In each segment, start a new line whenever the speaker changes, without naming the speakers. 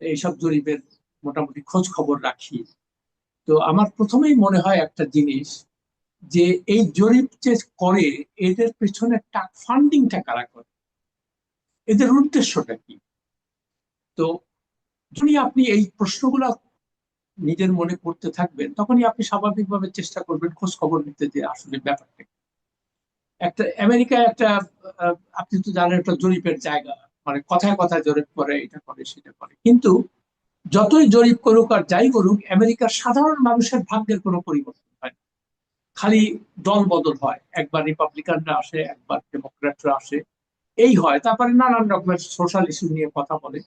এইসব জরিপের মোটামুটি খোঁজ খবর রাখি। তো আমার প্রথমেই মনে হয় একটা জিনিস, যে এই জরিপ যে করে এদের পেছনে ফান্ডিংটা কারা করে, এদের উদ্দেশ্যটা কি। তো যখনই আপনি এই প্রশ্নগুলো নিজের মনে করতে থাকবেন, তখনই আপনি স্বাভাবিকভাবে চেষ্টা করবেন খোঁজ খবর নিতে, যে আসলে ব্যাপারটা কি। একটা আমেরিকায় একটা আপনি তো জানেন একটা জরিপের জায়গা, মানে কথায় কথায় জরিপ করে, এটা করে সেটা করে, কিন্তু যতই জরিপ করুক আর যাই করুক, আমেরিকার সাধারণ মানুষের ভাগ্যের কোনো পরিবর্তন হয় না। খালি দল বদল হয়, একবার রিপাবলিকানরা আসে, একবার ডেমোক্র্যাটরা আসে, এই হয়। তারপরে নানান রকমের সোশ্যাল ইস্যু নিয়ে কথা বলে।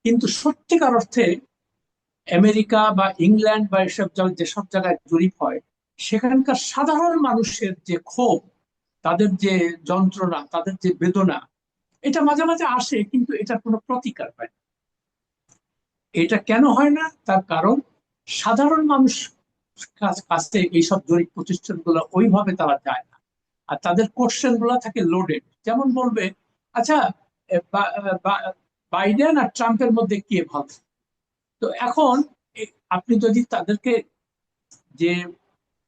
কিন্তু সত্যিকার অর্থে আমেরিকা বা ইংল্যান্ড বা এসব যেসব জায়গায় জরিপ হয়, সেখানকার সাধারণ মানুষের যে ক্ষোভ, তাদের যে যন্ত্রণা, তাদের যে বেদনা, এটা মাঝে মাঝে আসে, কিন্তু এটার কোনো প্রতিকার হয় না। এটা কেন হয় না, তার কারণ সাধারণ মানুষ কাছে এইসব জরিপ প্রতিষ্ঠানগুলো ওইভাবে তারা যায় না। আর তাদের কোশ্চেন গুলো থাকে লোডেড। যেমন বলবে, আচ্ছা, এ, বা- বা- বাইডেন আর ট্রাম্পের মধ্যে কে ভালো। তো এখন আপনি যদি তাদেরকে, যে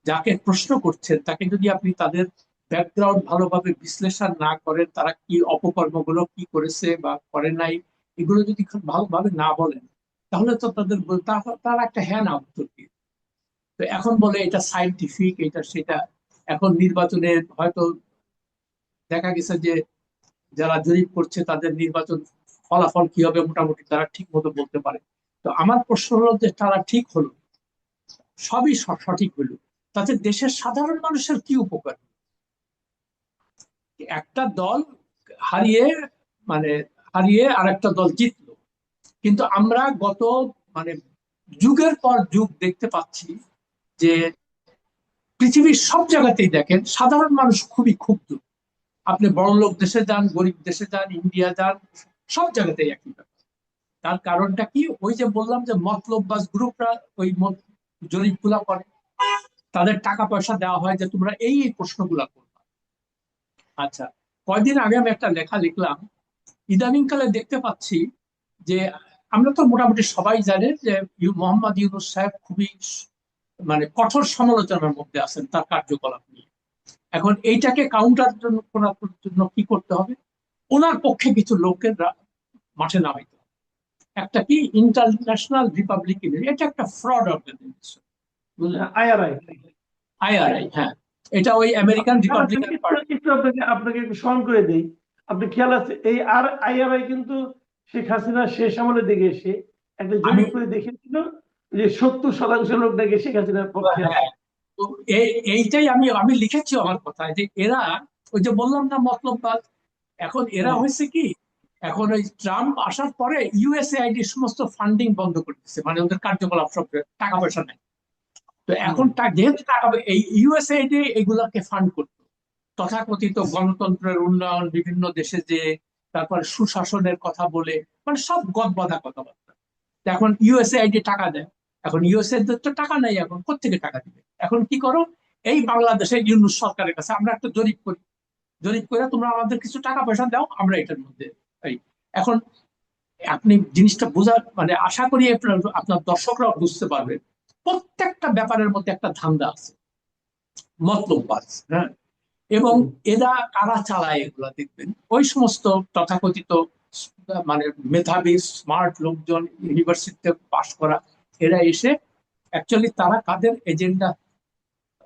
যাকে প্রশ্ন করছেন তাকে যদি আপনি তাদের ব্যাকগ্রাউন্ড ভালোভাবে বিশ্লেষণ না করেন, তারা কি অপকর্মগুলো কি করেছে বা করে নাই, এগুলো যদি খুব ভালোভাবে না বলেন, তাহলে তো তারা একটা হ্যাঁ না উত্তর দিয়ে। তো এখন বলে এটা সাইন্টিফিক, এটা সেটা। এখন নির্বাচনে হয়তো দেখা গেছে যে যারা জরিপ করছে তাদের নির্বাচন ফলাফল কি হবে মোটামুটি তারা ঠিক মতো বলতে পারে। তো আমার প্রশ্ন হলো, যে তারা ঠিক হলো, সবই সঠিক হলো, তাতে দেশের সাধারণ মানুষের কি উপকার। একটা দল হারিয়ে, মানে হারিয়ে আর একটা দল জিতলো, কিন্তু আমরা গত, মানে যুগের পর যুগ দেখতে পাচ্ছি যে পৃথিবীর সব জায়গাতেই দেখেন সাধারণ মানুষ খুবই ক্ষুব্ধ। আপনি বড়লোক দেশে যান, গরিব দেশে যান, ইন্ডিয়া যান, সব জায়গাতেই একই ব্যাপার। তার কারণটা কি, ওই যে বললাম যে মতলববাজ গ্রুপরা ওই জরিপগুলা করে, তাদের টাকা পয়সা দেওয়া হয় যে তোমরা এই এই প্রশ্নগুলা করবে। আচ্ছা, কয়দিন আগে আমি একটা লেখা লিখলাম, ইদানিং কালে দেখতে পাচ্ছি যে, আমরা তো মোটামুটি সবাই জানে যে মোহাম্মদ ইউনূস সাহেব খুবই মানে কঠোর সমালোচনার মধ্যে আছেন তার কার্যকলাপ নিয়ে। এখন এইটাকে কাউন্টার করার জন্য কি করতে হবে, ওনার পক্ষে কিছু লোকের মাঠে নামাইতে হবে। একটা কি ইন্টারন্যাশনাল রিপাবলিক, এটা একটা ফ্রড অর্গানাইজেশন, বুঝলেন।
আইআরআই।
আইআরআই, হ্যাঁ, এটা ওই আমেরিকান
আপনি খেয়াল আছে
রিপাবলিকান
একটু
পার্টি।
একটু আপনাকে আপনাকে একটু স্মরণ করে দেই। আপনি খেয়াল আছে এই আর আইআরআই কিন্তু শেখ হাসিনা শেষ আমলের দিকে এসে একটা
আমি,
জরিপ করে দেখেছিল যে 70% লোক নাকি শেখ হাসিনার পক্ষে আছে।
হ্যাঁ, তো এইটাই আমি আমি লিখেছি আমার কথায়, যে এরা, ওই যে বললাম না মতলববাজ। এখন এরা
হ্যাঁ।
হয়েছে কি, এখন ওই ট্রাম্প আসার পরে ইউএসএআইডি সমস্ত ফান্ডিং বন্ধ করে দিচ্ছে, মানে ওদের কার্যকলাপ সব, টাকা পয়সা নেই। তো
হুম।
এখন যেহেতু টাকা, এই ইউএসএআইডি এগুলাকে ফান্ড করতো, তথাকথিত গণতন্ত্রের উন্নয়ন বিভিন্ন দেশে, যে তারপরে সুশাসনের কথা বলে, মানে সব গদবাঁধা কথাবার্তা। তো এখন ইউএসএআইডি টাকা দেয়। এখন ইউএসএ তো টাকা নাই, এখন কোত্থেকে টাকা দিবে। এখন কি করো, এই বাংলাদেশে ইউনূস সরকারের কাছে আমরা একটা জরিপ করি, জরিপ করে তোমরা আমাদের কিছু টাকা পয়সা দাও, আমরা এটার মধ্যে এই। এখন আপনি জিনিসটা বোঝার, মানে আশা করি আপনার দর্শকরাও বুঝতে পারবেন, প্রত্যেকটা ব্যাপারের মধ্যে একটা ধান্দা আছে, মতলববাজ, হ্যাঁ। এবং
হুম।
এরা কারা চালায় এগুলা দেখবেন, ওই সমস্ত তথাকথিত মানে মেধাবী স্মার্ট লোকজন, ইউনিভার্সিটিতে পাশ করা, এরা এসে অ্যাকচুয়ালি তারা কাদের এজেন্ডা,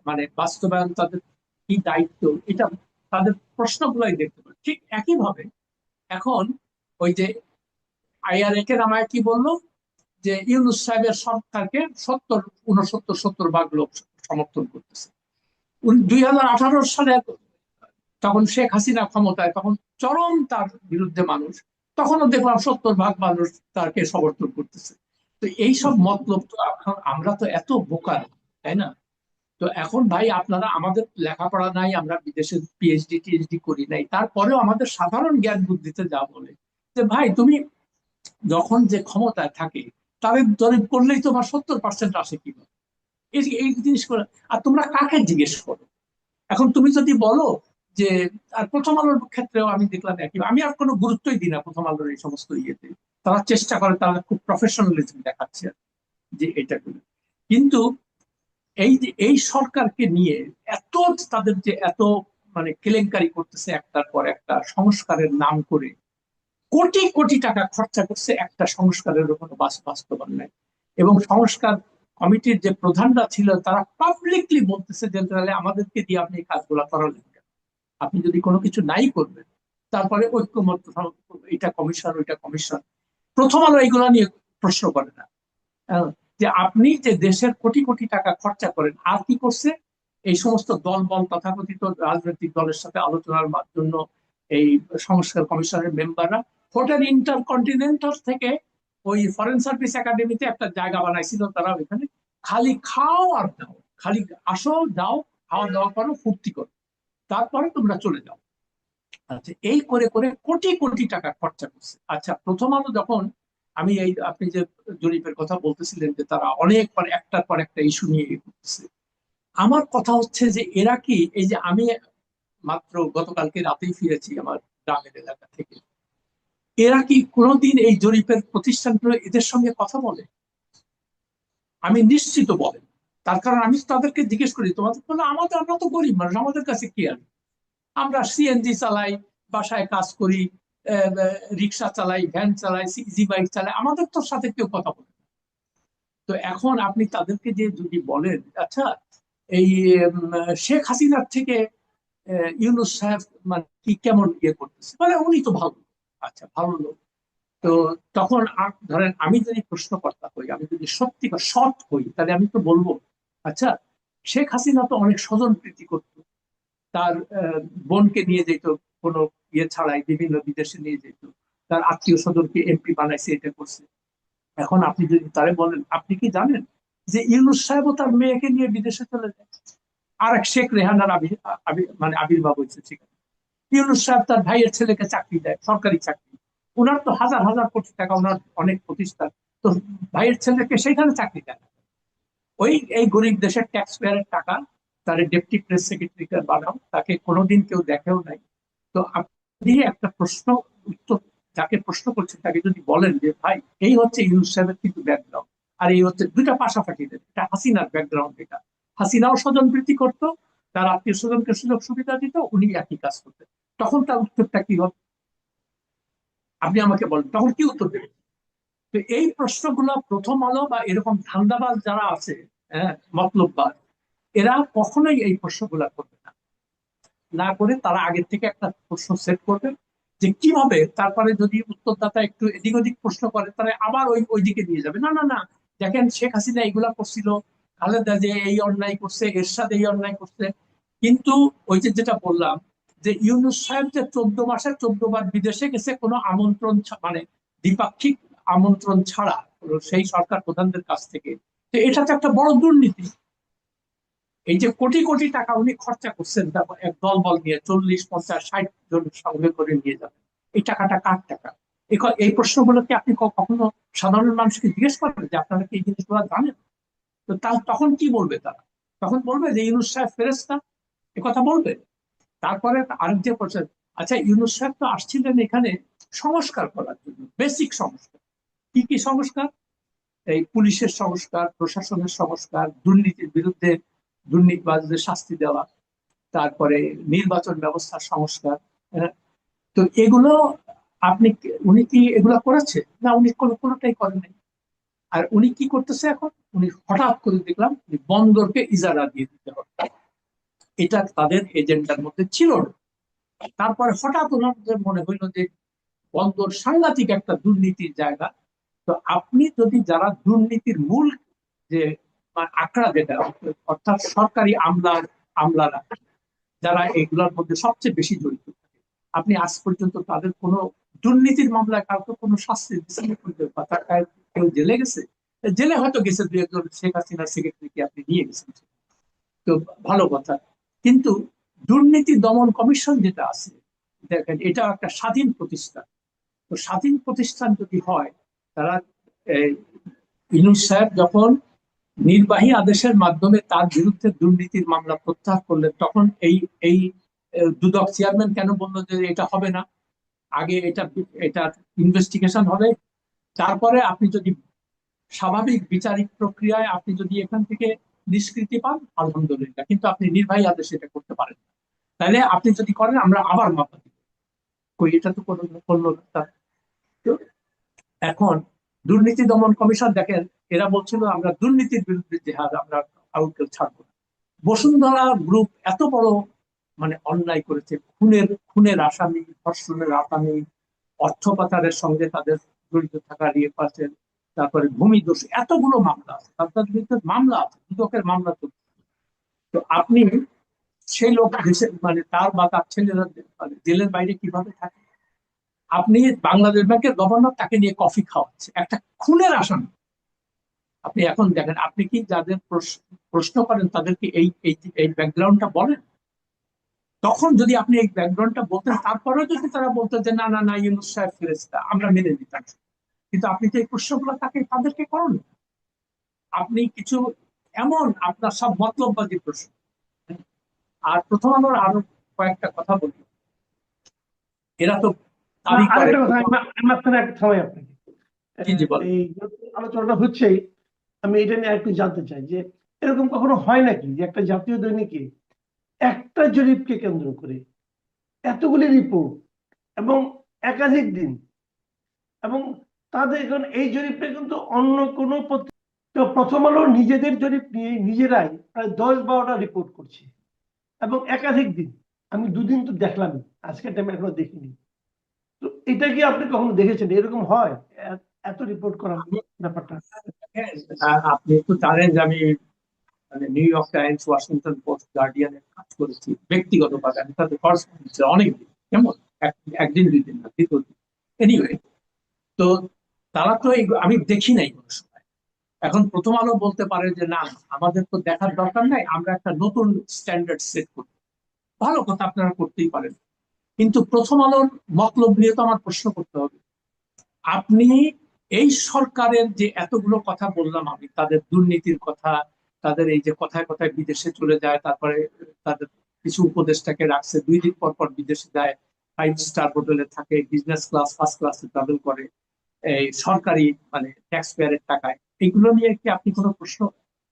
মানে বাস্তবায়ন, তাদের কি দায়িত্ব, এটা তাদের প্রশ্নগুলাই দেখতে পারে। ঠিক একইভাবে এখন ওই যে আইআরএ কে নামায় কি বললো, যে ইউনূস সাহেবের সরকারকে 70, 69, 70 ভাগ লোক সমর্থন করতেছে। 2018 সালে তখন শেখ হাসিনা ক্ষমতায়, তখন চরম তার বিরুদ্ধে মানুষ, তখনও দেখলাম 70 ভাগ মানুষ তাকে সমর্থন করতেছে। তো এইসব মতলব তো আমরা তো এত বোকা, তাই না। তো এখন ভাই, আপনারা, আমাদের লেখাপড়া নাই, আমরা বিদেশে পিএইচডি টিএইচডি করি নাই, তারপরেও আমাদের সাধারণ জ্ঞান বুদ্ধিতে যা বলে, যে ভাই তুমি যখন যে ক্ষমতায় থাকে, তাদের জরিপ করলেই তোমার 70% আসে কিভাবে, এই এই জিনিসগুলো। আর তোমরা কাকে জিজ্ঞেস করো। এখন তুমি যদি বলো যে, আর প্রথম আলোর ক্ষেত্রেও আমি দেখলাম একই, আমি আর কোনো গুরুত্বই দিই না প্রথম আলোর এই সমস্ত ইয়েতে। তারা চেষ্টা করে, তারা খুব প্রফেশনালিজম দেখাচ্ছে যে এটা করে। কিন্তু এই যে এই সরকারকে নিয়ে এত, তাদের যে এত মানে কেলেঙ্কারি করতেছে একটার পর একটা সংস্কারের নাম করে, কোটি কোটি টাকা খরচা করছে, একটা সংস্কারের কোনো বাস্তবায়ন নেই। এবং সংস্কার কমিটির যে প্রধানরা ছিল তারা পাবলিকলি বলতেছে যে তাহলে আমাদেরকে দিয়ে আপনি এই কাজগুলো করালেন কেন? আপনি যদি কোনো কিছু নাই করবেন, তারপরে ঐক্যমত, এটা কমিশন ওইটা কমিশন। প্রথম আলো এইগুলা নিয়ে প্রশ্ন করে না। যে আপনি যে দেশের কোটি কোটি টাকা খরচা করেন, আর কি করছে? এই সমস্ত দল বল তথাকথিত রাজনৈতিক দলের সাথে আলোচনার জন্য এই সংস্কার কমিশনের মেম্বাররা হোটেল ইন্টারকন্টিনেন্টাল থেকে ওই ফরেন সার্ভিস একাডেমিতে একটা জায়গা বানাইছিল, তারা ওইখানে খালি খাও আর দাও, খালি আসো দাও, খাওয়া দাওয়া করো, ফুর্তি করো, তারপরে তোমরা চলে যাও। আচ্ছা, এই করে করে কোটি কোটি টাকা খরচা করছে। আচ্ছা, প্রথম আলো যখন, আমি এই আপনি যে জরিপের কথা বলতেছিলেন যে তারা অনেক পর একটার পর একটা ইস্যু নিয়ে করতেছে, আমার কথা হচ্ছে যে এরা কি, এই যে আমি মাত্র গতকালকে রাতেই ফিরেছি আমার গ্রামের এলাকা থেকে, এরা কি কোনোদিন এই জরিপের প্রতিষ্ঠানগুলো এদের সঙ্গে কথা বলে? আমি নিশ্চিত বলেন। তার কারণ আমি তাদেরকে জিজ্ঞেস করি, তোমাদের বলে আমাদের, আমরা তো গরিব মানুষ, আমাদের কাছে কি আছে? আমরা সিএনজি চালাই, বাসায় কাজ করি, রিক্সা চালাই, ভ্যান চালাই, সিজি বাইক চালাই, আমাদের তোর সাথে কেউ কথা বলে না। তো এখন আপনি তাদেরকে যে যদি বলেন, আচ্ছা এই শেখ হাসিনার থেকে ইউনূস সাহেব মানে কি কেমন ইয়ে করতেছে, মানে উনি তো ভালো। আচ্ছা, ভালো লোক। তো তখন ধরেন আমি যদি প্রশ্নকর্তা হই, আমি যদি সত্যি বা সৎ হই, তাহলে আমি তো বলবো, আচ্ছা শেখ হাসিনা তো অনেক স্বজন প্রীতি করতো, তার বোনকে নিয়ে যেত কোনো ইয়ে ছাড়াই, বিভিন্ন বিদেশে নিয়ে যেত, তার আত্মীয় স্বজনকে এমপি বানাইছে, এটা করছে। এখন আপনি যদি তারে বলেন, আপনি কি জানেন যে ইউনূস সাহেবও তার মেয়েকে নিয়ে বিদেশে চলে যায়? আর এক শেখ রেহানার মানে আবির্ভাব হয়েছে সেখানে। ইউনূস সাহেব তার ভাইয়ের ছেলেকে চাকরি দেয়, সরকারি চাকরি। ওনার তো হাজার হাজার কোটি টাকা, ওনার অনেক প্রতিষ্ঠান, তো ভাইয়ের ছেলেকে সেখানে চাকরি দেয় না। ওই এই গরিব দেশের ট্যাক্স পেয়ারের টাকা, তার ডেপুটি প্রেস সেক্রেটারি বানাও, তাকে কোনোদিন কেউ দেখেও নাই। তো আপনি একটা প্রশ্ন উত্তর, যাকে প্রশ্ন করছেন তাকে যদি বলেন যে ভাই এই হচ্ছে ইউনূস সাহেবের কিন্তু ব্যাকগ্রাউন্ড, আর এই হচ্ছে, দুইটা পাশাপাশি দেন, এটা হাসিনার ব্যাকগ্রাউন্ড, এটা হাসিনাও স্বজন প্রীতি করতো, তার আত্মীয় স্বজনকে সুযোগ সুবিধা দিত, উনি একই কাজ করতেন, তখন তার উত্তরটা কি হবে? আপনি আমাকে বলেন তখন কি উত্তর দেবেন? তো এই প্রশ্নগুলো প্রথম আলো বা এরকম ধান্দাবাজ যারা আছে, হ্যাঁ, মতলববাজ, এরা কখনোই এই প্রশ্নগুলা করবে না। না করে তারা আগের থেকে একটা প্রশ্ন সেট করবে যে কিভাবে, তারপরে যদি উত্তরদাতা একটু এদিক ওদিক প্রশ্ন করে তাহলে আবার ওই ওই দিকে নিয়ে যাবে। না না না, দেখেন শেখ হাসিনা এইগুলা করছিল, খালেদা যে এই অন্যায় করছে, এরশাদ এই অন্যায় করছে। কিন্তু ওই যে যেটা বললাম, যে ইউনূস সাহেব যে 14 মাসে 14 বার বিদেশে গেছে কোনো আমন্ত্রণ মানে দ্বিপাক্ষিক আমন্ত্রণ ছাড়া, সেই সরকার প্রধানদের কাছ থেকে, তো এটা তো একটা বড় দুর্নীতি। এই যে কোটি কোটি টাকা উনি খরচা করছেন, তারপর এক দল বল নিয়ে 40, 50, 60 জন সঙ্গে করে নিয়ে যাবেন, এই টাকাটা কার টাকা? এই প্রশ্নগুলো কি আপনি কখনো সাধারণ মানুষকে জিজ্ঞেস করেন যে আপনারা কি এই জিনিসগুলো জানেন? তো তখন কি বলবে তারা? তখন বলবে যে ইউনূস সাহেব ফেরেশতা, এ কথা বলবে। তারপরে আরেক যে প্রশ্ন, আচ্ছা ইউনূস সাহেব তো আসছিলেন এখানে সংস্কার করার জন্য, বেসিক সংস্কার। কি কি সংস্কার? এই পুলিশের সংস্কার, প্রশাসনের সংস্কার, দুর্নীতির বিরুদ্ধে দুর্নীতিবাজদের শাস্তি দেওয়া, তারপরে নির্বাচন ব্যবস্থার সংস্কার। আহ, তো এগুলো আপনি, উনি কি এগুলো করেছে? না, উনি কোনোটাই করেন নাই। আর উনি কি করতেছে এখন? উনি হঠাৎ করে দেখলাম বন্দরকে ইজারা দিয়ে দিতে হবে, এটা তাদের এজেন্ডার মধ্যে ছিল না। তারপরে হঠাৎ ওনাদের মনে হইলো যে বন্দর সাংঘাতিক একটা দুর্নীতির জায়গা। তো আপনি যদি, যারা দুর্নীতির মূল যে আখড়া যেটা, অর্থাৎ সরকারি আমলারা যারা এগুলোর মধ্যে সবচেয়ে বেশি জড়িত থাকে, আপনি আজ পর্যন্ত তাদের কোনো দুর্নীতির মামলায় কাউকে কোনো শাস্তি দিচ্ছেন বা তার কেউ জেলে গেছে? জেলে হয়তো গেছে দু একজন, শেখ হাসিনার সেক্রেটারিকে আপনি নিয়ে গেছেন, তো ভালো কথা। কিন্তু দুর্নীতি দমন কমিশন যেটা আছে, দেখেন এটা একটা স্বাধীন প্রতিষ্ঠান। তো স্বাধীন প্রতিষ্ঠান যদি হয়, তারা ইউনূস সাহেব যখন নির্বাহী আদেশের মাধ্যমে তার বিরুদ্ধে দুর্নীতির মামলা প্রত্যাহার করলেন, তখন এই এই দুদক চেয়ারম্যান কেন বললো যে এটা হবে না, আগে এটা এটা ইনভেস্টিগেশন হবে, তারপরে আপনি যদি স্বাভাবিক বিচারিক প্রক্রিয়ায় আপনি যদি এখান থেকে নিষ্কৃতি পান, আলহামদুলিল্লাহ, কিন্তু আপনি নির্বাহী আদেশে এটা করতে পারেন না। তাহলে আপনি যদি করেন আমরা আবার মাপা দিব, কই এটা তো করলো না তো। এখন দুর্নীতি দমন কমিশন দেখেন, এরা বলছিল আমরা দুর্নীতির বিরুদ্ধে জেহাদ, আমরা কাউকে ছাড়বো না। বসুন্ধরা গ্রুপ এত বড় মানে অন্যায় করেছে, খুনের আসামি, ধর্ষণের আসামি, অর্থ পাচারের সঙ্গে তাদের জড়িত থাকা, রিয়ে, তারপরে ভূমিদোষ, এতগুলো মামলা আছে তাদের বিরুদ্ধে, মামলা আছে, দুদকের মামলা চলছে। তো আপনি সেই লোক দেশে মানে তার বা তার ছেলেরা মানে জেলের বাইরে কিভাবে থাকে? আপনি বাংলাদেশ ব্যাংকের গভর্নর তাকে নিয়ে কফি খাওয়াচ্ছে, একটা খুনের আসামি। আপনি এখন দেখেন, আপনি কি যাদের প্রশ্ন করেন তাদেরকে এই এই এই ব্যাকগ্রাউন্ডটা বলেন? তখন যদি আপনি এই ব্যাকগ্রাউন্ডটা বলতেন, তারপরেও যদি তারা বলতেন যে না না না ইউনূস সাহেব ফেরেশতা, আমরা মেনে নিতাম। কিন্তু আপনি তো এই প্রশ্নগুলো তাদেরকে করেন। আপনি কিছু এমন আপনার সব মতলববাজি প্রশ্ন। আর প্রথম আলোর আরো কয়েকটা কথা বলি, এরা তো দাবি করে।
আরেকটা কথা আমি আপনার একটা থামাই আপনাকে।
জি জি বলেন।
এই আলোচনাটা হচ্ছেই, আমি এটা নিয়ে একটু জানতে চাই যে এরকম কখনো হয় নাকি যে একটা জাতীয় দৈনিকে একটা জরিপকে কেন্দ্র করে এতগুলি রিপোর্ট এবং একাধিক দিন, এবং তাদের এখন এই জরিপটা কিন্তু অন্য কোনো প্রথম আলো নিজেদের জরিপ নিয়ে নিজেরাই প্রায় 10-12টা রিপোর্ট করছে এবং একাধিক দিন। আমি দুদিন তো দেখলাম, আজকের টাইমে এখনো দেখিনি। তো এটা কি আপনি কখনো দেখেছেন এরকম হয় এত রিপোর্ট করার ব্যাপারটা?
আপনি তো জানেন যে আমি মানে New York Times, Washington Post, গার্ডিয়ানের কাজ করেছি ব্যক্তিগতভাবে, আমি তাদের করেসপন্ডেন্স অনেকদিন, কেমন একদিন দুই দিন না, দ্বিতীয় দিন। এনিওয়ে, তো তারা তো আমি দেখি নাই কোনো সময়। এখন প্রথম আলো বলতে পারে যে না, আমাদের তো দেখার দরকার নাই, আমরা একটা নতুন স্ট্যান্ডার্ড সেট করব। ভালো কথা, আপনারা করতেই পারেন, কিন্তু প্রথম আলোর মতলব নিয়ে তো আমার প্রশ্ন করতে হবে। আপনি এই সরকারের যে এতগুলো কথা বললাম আমি, তাদের দুর্নীতির কথা, তাদের এই যে কথায় কথায় বিদেশে চলে যায়, তারপরে তাদের কিছু উপদেষ্টাকে রাখছে, 2 দিন পর পর বিদেশে যায়, 5 স্টার হোটেলে থাকে, বিজনেস ক্লাস ফার্স্ট ক্লাসে ট্রাভেল করে, এই সরকারি মানে ট্যাক্স পেয়ারের টাকায়। এগুলো নিয়ে কি আপনি কোনো প্রশ্ন,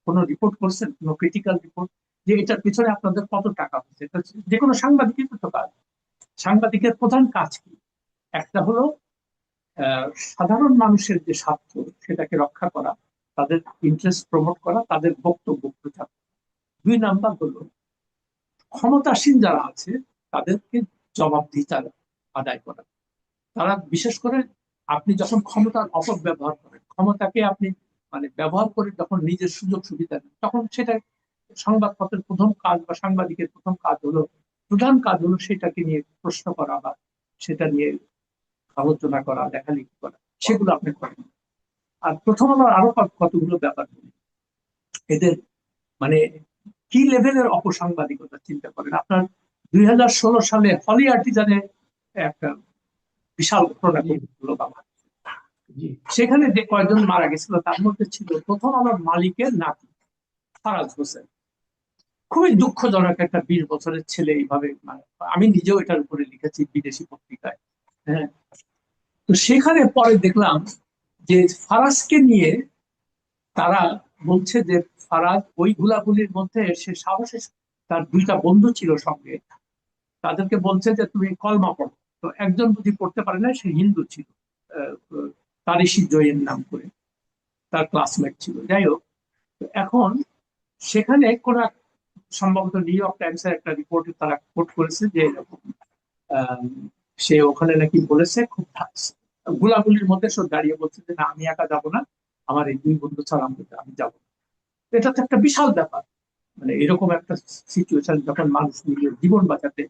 কোনো রিপোর্ট করছেন, কোনো ক্রিটিক্যাল রিপোর্ট, যে এটার পিছনে আপনাদের কত টাকা হচ্ছে? এটা যে কোনো সাংবাদিকের তো কাজ। সাংবাদিকের প্রধান কাজ কি? একটা হলো সাধারণ মানুষের যে স্বার্থ, সেটাকে রক্ষা করা, তাদের ইন্টারেস্ট প্রমোট করা, তাদের বক্তব্য প্রচার। 2 নাম্বার হলো ক্ষমতাসীন যারা আছে তাদেরকে জবাবদিহিতা আদায় করা। তারা বিশেষ করে আপনি যখন ক্ষমতার অপব্যবহার করেন, ক্ষমতাকে আপনি মানে ব্যবহার করে যখন নিজের সুযোগ সুবিধা নেন, তখন সেটা সংবাদপত্রের প্রথম কাজ বা সাংবাদিকের প্রথম কাজ হলো, প্রধান কাজ হলো সেটাকে নিয়ে প্রশ্ন করা বা সেটা নিয়ে আলোচনা করা, লেখালেখি করা, সেগুলো আপনি করেন। আর প্রথম আমার আরো কতগুলো ব্যাপার বলি। এদের মানে কি লেভেলের অপসাংবাদিকতা চিন্তা করেন আপনার। 2016 সালে হলি আর্টিজানে একটা বিশাল ঘটনা ঘটলো বাবা। সেখানে যে কয়েকজন মারা গেছিল তার মধ্যে ছিল প্রথম আলোর মালিকের নাতি ফারাজ হোসেন। খুবই দুঃখজনক, একটা 20 বছরের ছেলে এইভাবে আমি নিজেও এটার উপরে লিখেছি বিদেশি পত্রিকায়। হ্যাঁ, তো সেখানে পরে দেখলাম যে ফারাজকে নিয়ে তারা বলছে যে ফারাজ ওই গুলাগুলির মধ্যে সে সাহসে, তার 2টা বন্ধু ছিল সঙ্গে, তাদেরকে বলছে যে তুমি কলমা পড়ো। তো একজন বুঝি পড়তে পারে না, সে হিন্দু ছিল, তারিশি জয়ের নাম করে, তার ক্লাসমেট ছিল। যাই হোক, এখন সেখানে কোন সম্ভবত নিউ ইয়র্ক টাইমস এর একটা রিপোর্টে তারা কোট করেছে যে এরকম সে ওখানে নাকি বলেছে খুব গুলাগুলির মধ্যে সে দাঁড়িয়ে বলছে যে না আমি একা যাবো না, আমার এই 2 বন্ধু ছাড়া আমি যাবো। এটা তো একটা বিশাল ব্যাপার। মানে এরকম একটা সিচুয়েশন যখন মানুষ নিজের জীবন বাঁচাতে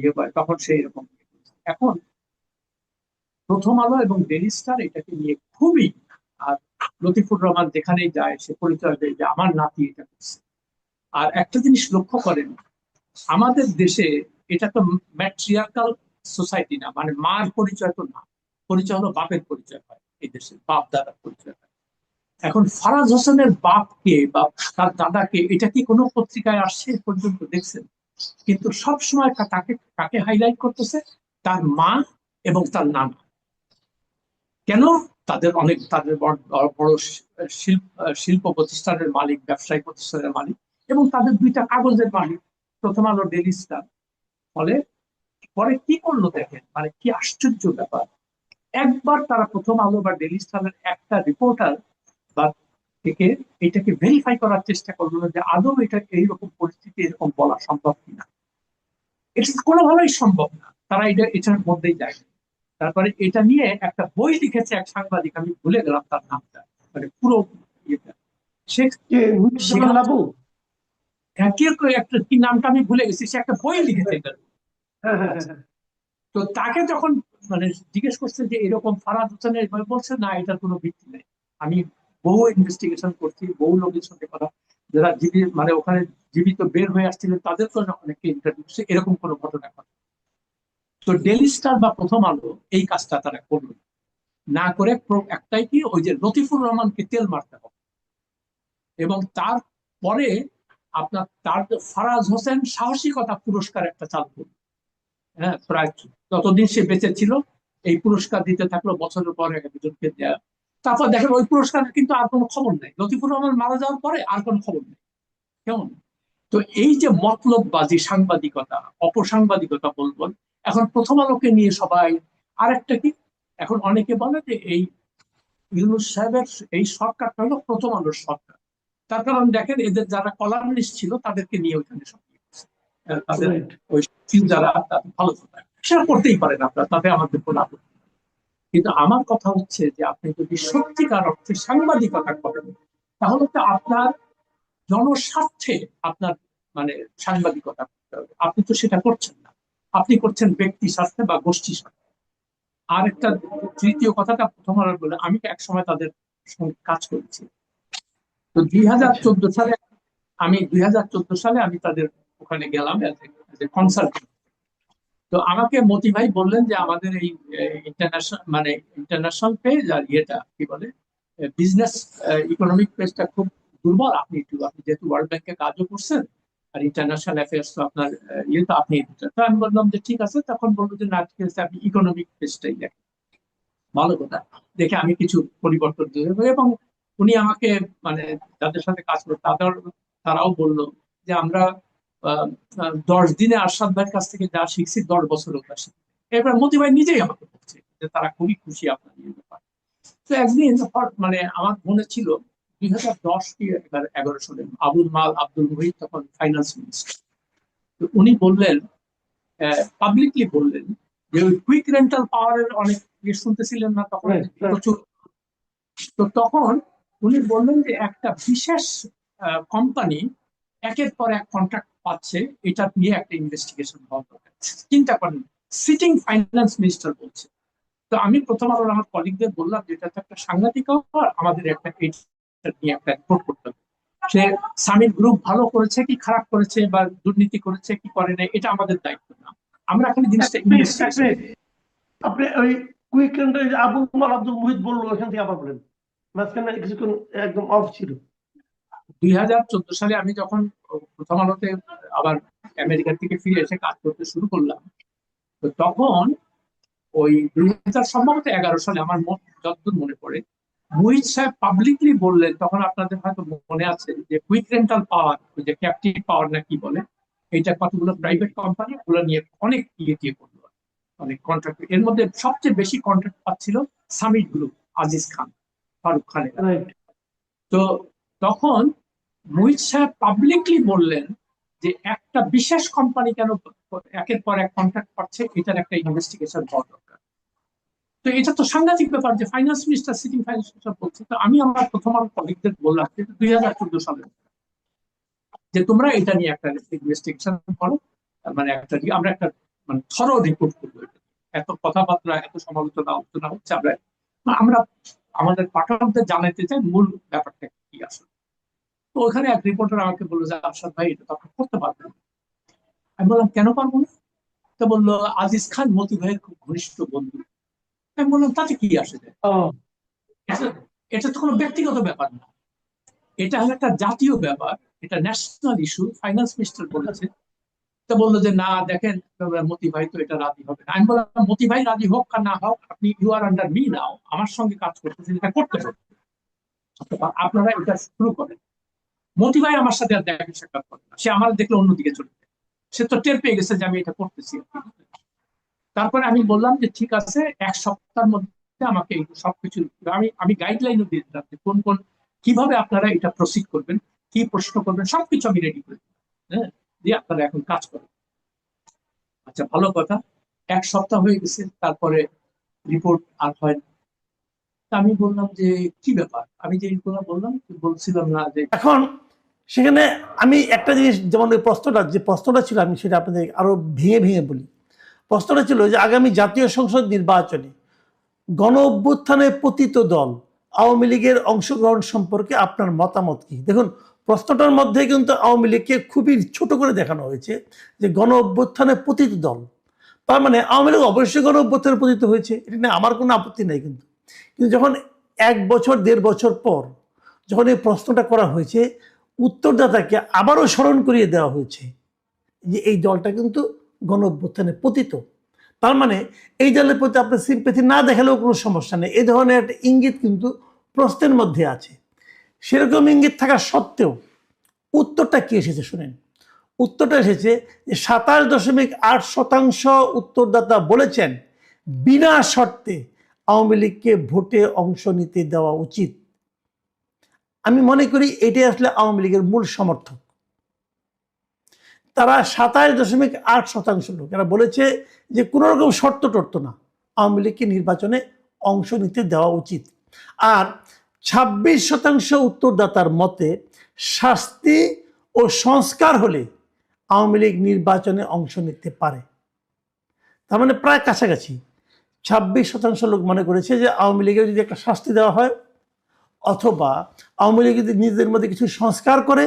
ইয়ে করে, তখন সে এরকম। এখন প্রথম আলো এবং ডেইলি স্টার এটাকে নিয়ে খুবই, আর লতিফুর রহমান যেখানেই যায় সে পরিচয় দেয় যে আমার নাতি এটা করছে। আর একটা জিনিস লক্ষ্য করেন, আমাদের দেশে এটা তো ম্যাট্রিয়ার্কাল সোসাইটি না, মানে মার পরিচয় তো না, পরিচয় হলো বাপের পরিচয় হয়, এই দেশে বাপ দাদার পরিচয় হয়। এখন ফারাজ হোসেনের বাপকে বা তার দাদাকে এটা কি কোনো পত্রিকায় আসছে পর্যন্ত দেখছেন? কিন্তু সব সময় তাকে কাকে হাইলাইট করতেছে? তার মা এবং তার নানা। কেন? তাদের বড় বড় শিল্প প্রতিষ্ঠানের মালিক, ব্যবসায়িক প্রতিষ্ঠানের মালিক, এবং তাদের দুইটা কাগজের মালিক, প্রথম আলো, ডেইলি স্টার। ফলে পরে কি করলো দেখেন, মানে কি আশ্চর্য ব্যাপার, একবার তারা প্রথম আলো বা ডেইলি স্টারের একটা রিপোর্টার বা থেকে এটাকে ভেরিফাই করার চেষ্টা করলো যে আদৌ এটা এইরকম পরিস্থিতি এরকম বলা সম্ভব কিনা। এটা কোনোভাবেই সম্ভব না, তারা এটার মধ্যেই যায়। তারপরে এটা নিয়ে একটা বই লিখেছে এক সাংবাদিক, আমি ভুলে গেলাম তার নামটা, মানে পুরো ইয়েটা সে
কে নুরুজ্জামান
সেখানে
লাবু?
একটা কি নামটা আমি ভুলে গেছি, সে একটা বই লিখেছে এটা।
হ্যাঁ, হ্যাঁ, হ্যাঁ,
আচ্ছা,
হ্যাঁ।
তো তাকে যখন মানে জিজ্ঞেস করছে যে এরকম ফারাদ হোসেনের বই, বলছে না, এটার কোনো ভিত্তি নেই। আমি বহু ইনভেস্টিগেশন করছি, বহু লোকের সঙ্গে কথা, যারা মানে ওখানে জীবিত বের হয়ে আসছিলেন তাদের তো অনেকে ইন্টারভিউ, এরকম কোনো ঘটনা ঘটে। তো ডেইলি স্টার বা প্রথম আলো এই কাজটা তারা করলো না, করে একটাই কি, ওই যে লতিফুর রহমানকে তেল মারতে হবে, এবং তারপরে তার ফারাজ হোসেন সাহসিকতা পুরস্কার একটা চালু করলো। হ্যাঁ, প্রায় যতদিন সে বেঁচে ছিল এই পুরস্কার দিতে থাকলো, বছরের পর একজনকে দেয়া। তারপর দেখেন ওই পুরস্কারের কিন্তু আর কোনো খবর নেই, লতিফুর রহমান মারা যাওয়ার পরে আর কোনো খবর নেই। কেমন? তো এই যে মতলববাজি সাংবাদিকতা, অপসাংবাদিকতা বলবো, এখন প্রথম আলোকে নিয়ে সবাই। আরেকটা কি, এখন অনেকে বলে যে এই ইউনূস সাহেবের এই সরকারটা হলো প্রথম আলোর সরকার। তার কারণ দেখেন এদের যারা কলামিস্ট ছিল তাদেরকে নিয়ে ওইখানে সব তাদের
রাইট।
ওই যারা তাদের ভালো কথা, সেটা করতেই পারেন আপনার, তাতে আমাদের কোনো আপত্তি নেই। কিন্তু আমার কথা হচ্ছে যে আপনি যদি সত্যিকার অর্থে সাংবাদিকতা করেন, তাহলে তো আপনার জনস্বার্থে আপনার মানে সাংবাদিকতা করতে হবে। আপনি তো সেটা করছেন না, আপনি করছেন ব্যক্তি স্বার্থে বা গোষ্ঠী স্বার্থে। আর একটা তৃতীয় কথাটা প্রথম আলোর বলে, আমি তো একসময় তাদের সঙ্গে কাজ করেছি। তো
আচ্ছা।
2014 সালে আমি তাদের ওখানে গেলাম কনসালটেন্ট। তো আমাকে মতি ভাই বললেন যে আমাদের এই ইন্টারন্যাশনাল পেজ আর ইয়েটা কি বলে, বিজনেস ইকোনমিক পেজটা খুব দুর্বল, আপনি যেহেতু ওয়ার্ল্ড ব্যাংকে কাজও করছেন আর ইন্টারন্যাশনাল অ্যাফেয়ার্স তো আপনার ইয়ে, তো আপনি তো আমি বললাম যে ঠিক আছে। তখন বলবো যে না, ঠিক আছে, আপনি ইকোনমিক পেজটাই দেখেন। ভালো কথা, দেখে আমি কিছু পরিবর্তন দিয়ে দেবো। এবং উনি আমাকে মানে যাদের সাথে কাজ করে তারাও বললো যে আমরা 10 দিনে আরশাদ ভাইয়ের কাছ থেকে যা শিখছি 10 বছরও তা শিখি। এবার মতি ভাই নিজেই আমাকে বলছে যে তারা খুবই খুশি আপনার এই ব্যাপার। তো একদিন মানে আমার মনে ছিল 2010 কি 11 সালে আব্দুল মুহিত তখন ফাইন্যান্স মিনিস্টার। তো উনি বললেন, পাবলিকলি বললেন যে ওই কুইক রেন্টাল পাওয়ারের অনেক ইয়ে শুনতেছিলেন না তখন,
রাইট, রাইট।
প্রচুর। তো তখন উনি বললেন যে একটা বিশেষ কোম্পানি একের পর এক কন্ট্রাক্ট পাচ্ছে, এটা নিয়ে একটা ইনভেস্টিগেশন হওয়া দরকার। চিন্তা করেন, সিটিং ফাইন্যান্স মিনিস্টার বলছে। তো আমি প্রথম আলোর আমার কলিগদের বললাম যে এটা তো একটা সাংঘাতিক ব্যাপার, আমাদের একটা এটা নিয়ে একটা রিপোর্ট করতে হবে। সে সামিট গ্রুপ ভালো করেছে কি খারাপ করেছে বা দুর্নীতি করেছে কি করে নাই, এটা আমাদের দায়িত্ব না, আমরা খালি জিনিসটা
এক
ইনভেস্টিগেশন।
মিনিট। আপনি ওই কুইকেন্ডে আব্দুল মুহিত বললো ওখান থেকে আবার বলেন, মাঝখানে কিছুক্ষণ একদম অফ ছিল।
2014 সালে আমি যখন প্রথম আলোতে আবার আমেরিকা থেকে ফিরে এসে কাজ করতে শুরু করলাম, তো তখন ওই সম্ভবত 11 সালে আমার যতদূর মনে পড়ে, মুহিত সাহেব পাবলিকলি বললেন, তখন আপনাদের হয়তো মনে আছে যে কুইক রেন্টাল পাওয়ার, ওই যে ক্যাপটিভ পাওয়ার না কি বলে, এটা কতগুলো প্রাইভেট কোম্পানি, ওগুলো নিয়ে অনেক ইয়ে করলো, অনেক কন্ট্রাক্ট। এর মধ্যে সবচেয়ে বেশি কন্ট্রাক্ট পাচ্ছিল সামিট গ্রুপ, আজিজ খান, ফারুক খানের।
রাইট।
তো তখন মুহিত সাহেব পাবলিকলি বললেন যে একটা বিশেষ কোম্পানি কেন একের পর এক কন্ট্রাক্ট পাচ্ছে, এটার একটা ইনভেস্টিগেশন হওয়া দরকার। তো এটা তো সাংঘাতিক ব্যাপার যে finance minister, sitting finance minister বলছে। তো আমি আমার প্রথম আমার কলিগদের বললাম যে 2014 সালে যে তোমরা এটা নিয়ে একটা ইনভেস্টিগেশন করো, মানে আমরা একটা মানে থরো রিপোর্ট করবো। এত কথাবার্তা, এত সমালোচনা আলোচনা হচ্ছে, আমরা আমরা আমাদের পাঠকদের জানাতে চাই মূল ব্যাপারটা কি আসলে। তো ওখানে এক রিপোর্টার আমাকে বললো যে আরশাদ ভাই, এটা তো আপনি করতে পারবেন না। আমি বললাম কেন পারবো না? তো বললো আজিজ খান মতি ভাইয়ের খুব ঘনিষ্ঠ বন্ধু। আমি বললাম তাতে কি আসে যায়,
ও।
এটা এটা তো কোনো ব্যক্তিগত ব্যাপার না, এটা হলো একটা জাতীয় ব্যাপার, এটা ন্যাশনাল ইস্যু। ফাইন্যান্স মিনিস্টার বলেছে তা বললো যে না দেখেন, মতি ভাই তো এটা রাজি হবে না। আমি বললাম মতি ভাই রাজি হোক আর না হোক, আপনি you are under me now, আমার সঙ্গে কাজ করতেছেন, এটা করতে হবে, আপনারা এটা শুরু করেন। মতি ভাই আমার সাথে আর দেখা সাক্ষাৎ করে না, সে আমার দেখলে অন্যদিকে চলে যায়। সে তো টের পেয়ে গেছে যে আমি এটা করতেছি। তারপরে আমি বললাম যে ঠিক আছে, এক সপ্তাহের মধ্যে আমাকে এই সবকিছু, আমি আমি গাইডলাইনও দিয়ে দিলাম যে কোন কোন কিভাবে আপনারা এটা প্রসিড করবেন, কি প্রশ্ন করবেন, সবকিছু আমি রেডি করে দিলাম। হ্যাঁ, দিয়ে আপনারা এখন কাজ করেন। আচ্ছা, ভালো কথা। এক সপ্তাহ হয়ে গেছে, তারপরে রিপোর্ট আর হয় না। তা আমি বললাম যে কি ব্যাপার, আমি যে এইগুলো বললাম, বলছিলাম না যে।
এখন সেখানে আমি একটা জিনিস, যেমন ওই প্রশ্নটা যে প্রশ্নটা ছিল, আমি সেটা আপনাদের আরো ভেঙে ভেঙে বলি। প্রশ্নটা ছিল যে আগামী জাতীয় সংসদ নির্বাচনে গণ অভ্যুত্থানে পতিত দল আওয়ামী লীগের অংশগ্রহণ সম্পর্কে আপনার মতামত কি? দেখুন, প্রশ্নটার মধ্যে কিন্তু আওয়ামী লীগকে খুবই ছোট করে দেখানো হয়েছে যে গণ অভ্যুত্থানে পতিত দল, তার মানে আওয়ামী লীগ অবশ্যই গণ অভ্যুত্থানে পতিত হয়েছে, এটা নিয়ে আমার কোনো আপত্তি নেই। কিন্তু কিন্তু যখন 1 বছর 1.5 বছর পর যখন এই প্রশ্নটা করা হয়েছে, উত্তরদাতাকে আবারও স্মরণ করিয়ে দেওয়া হয়েছে যে এই দলটা কিন্তু গণ অভ্যুত্থানে পতিত। তার মানে এই দলের প্রতি আপনার সিম্প্যাথি না দেখালেও কোনো সমস্যা নেই, এই ধরনের একটা ইঙ্গিত কিন্তু প্রশ্নের মধ্যে আছে। সেরকম ইঙ্গিত থাকা সত্ত্বেও উত্তরটা কি এসেছে শুনেন। উত্তরটা এসেছে যে 27.8% উত্তরদাতা বলেছেন বিনা শর্তে আওয়ামী লীগকে ভোটে অংশ নিতে দেওয়া উচিত। আমি মনে করি এটাই আসলে আওয়ামী লীগের মূল সমর্থক। তারা 27.8% লোক এরা বলেছে যে কোনো রকম শর্ত টর্ত না, আওয়ামী লীগকে নির্বাচনে অংশ নিতে দেওয়া উচিত। আর 26% উত্তরদাতার মতে শাস্তি ও সংস্কার হলে আওয়ামী লীগ নির্বাচনে অংশ নিতে পারে। তার মানে প্রায় কাছাকাছি। 26% লোক মনে করেছে যে আওয়ামী লীগের যদি একটা শাস্তি দেওয়া হয়, অথবা আওয়ামী লীগ যদি নিজেদের মধ্যে কিছু সংস্কার করে,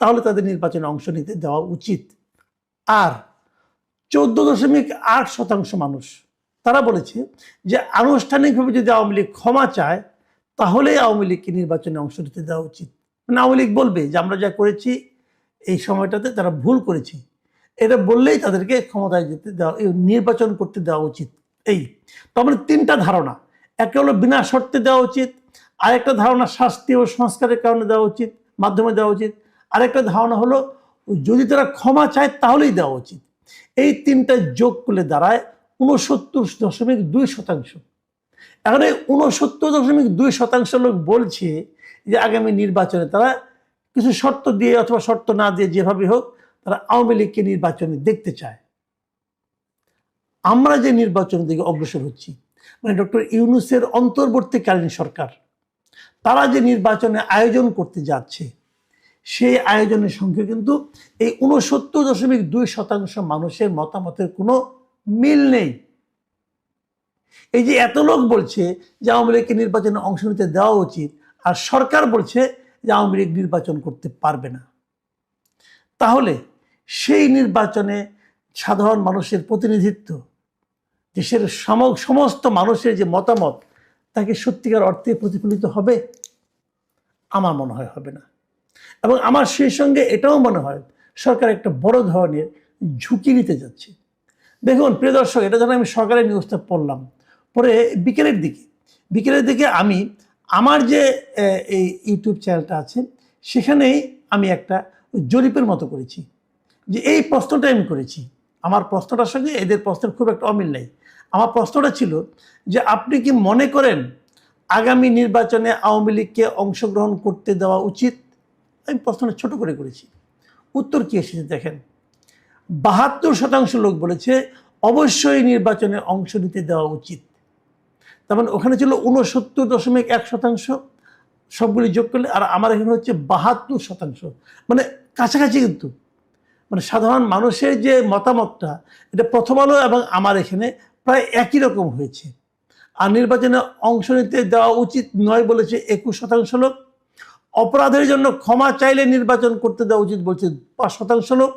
তাহলে তাদের নির্বাচনে অংশ নিতে দেওয়া উচিত। আর 14.8% মানুষ তারা বলেছে যে আনুষ্ঠানিকভাবে যদি আওয়ামী লীগ ক্ষমা চায়, তাহলে আওয়ামী লীগকে নির্বাচনে অংশ নিতে দেওয়া উচিত। মানে আওয়ামী লীগ বলবে যে আমরা যা করেছি এই সময়টাতে তারা ভুল করেছি, এটা বললেই তাদেরকে ক্ষমতায় যেতে দেওয়া, নির্বাচন করতে দেওয়া উচিত। এই তার মানে 3টা ধারণা। একটা হলো বিনা শর্তে দেওয়া উচিত, আরেকটা ধারণা শাস্তি ও সংস্কারের কারণে দেওয়া উচিত, মাধ্যমে দেওয়া উচিত, আরেকটা ধারণা হলো যদি তারা ক্ষমা চায় তাহলেই দেওয়া উচিত। এই 3টা যোগ করলে দাঁড়ায় 69.2%। এখন এই 69.2% লোক বলছে যে আগামী নির্বাচনে তারা কিছু শর্ত দিয়ে অথবা শর্ত না দিয়ে যেভাবে হোক তারা আওয়ামী লীগকে নির্বাচনে দেখতে চায়। আমরা যে নির্বাচনের দিকে অগ্রসর হচ্ছি, মানে ডক্টর ইউনূসের অন্তর্বর্তীকালীন সরকার, তারা যে নির্বাচনে আয়োজন করতে যাচ্ছে, সেই আয়োজনের সঙ্গে কিন্তু এই 69.2% মানুষের মতামতের কোনো মিল নেই। এই যে এত লোক বলছে যে আওয়ামী লীগকে নির্বাচনে অংশ নিতে দেওয়া উচিত, আর সরকার বলছে যে আওয়ামী লীগ নির্বাচন করতে পারবে না, তাহলে সেই নির্বাচনে সাধারণ মানুষের প্রতিনিধিত্ব, দেশের সমস্ত মানুষের যে মতামত, তাকে সত্যিকার অর্থে প্রতিফলিত হবে? আমার মনে হয় হবে না। এবং আমার সেই সঙ্গে এটাও মনে হয় সরকার একটা বড় ধরনের ঝুঁকি নিতে যাচ্ছে। দেখুন প্রিয় দর্শক, এটা যখন আমি সরকারের নিউজটা পড়লাম, পরে বিকেলের দিকে আমি আমার যে এই ইউটিউব চ্যানেলটা আছে সেখানেই আমি একটা জরিপের মতো করেছি, যে এই প্রশ্নটা আমি করেছি। আমার প্রশ্নটার সঙ্গে এদের প্রশ্নের খুব একটা অমিল নেই। আমার প্রশ্নটা ছিল যে আপনি কি মনে করেন আগামী নির্বাচনে আওয়ামী লীগকে অংশগ্রহণ করতে দেওয়া উচিত? আমি প্রশ্নটা ছোট করে করেছি। উত্তর কি এসেছে দেখেন। 72% লোক বলেছে অবশ্যই নির্বাচনে অংশ নিতে দেওয়া উচিত। তার মানে ওখানে ছিল 69.1%, সবগুলি যোগ করলে, আর আমার এখানে হচ্ছে 72%, মানে কাছাকাছি। কিন্তু মানে সাধারণ মানুষের যে মতামতটা, এটা প্রথম আলো এবং আমার এখানে প্রায় একই রকম হয়েছে। আর নির্বাচনে অংশ নিতে দেওয়া উচিত নয় বলেছে 21% লোক। অপরাধের জন্য ক্ষমা চাইলে নির্বাচন করতে দেওয়া উচিত বলছে 5% লোক,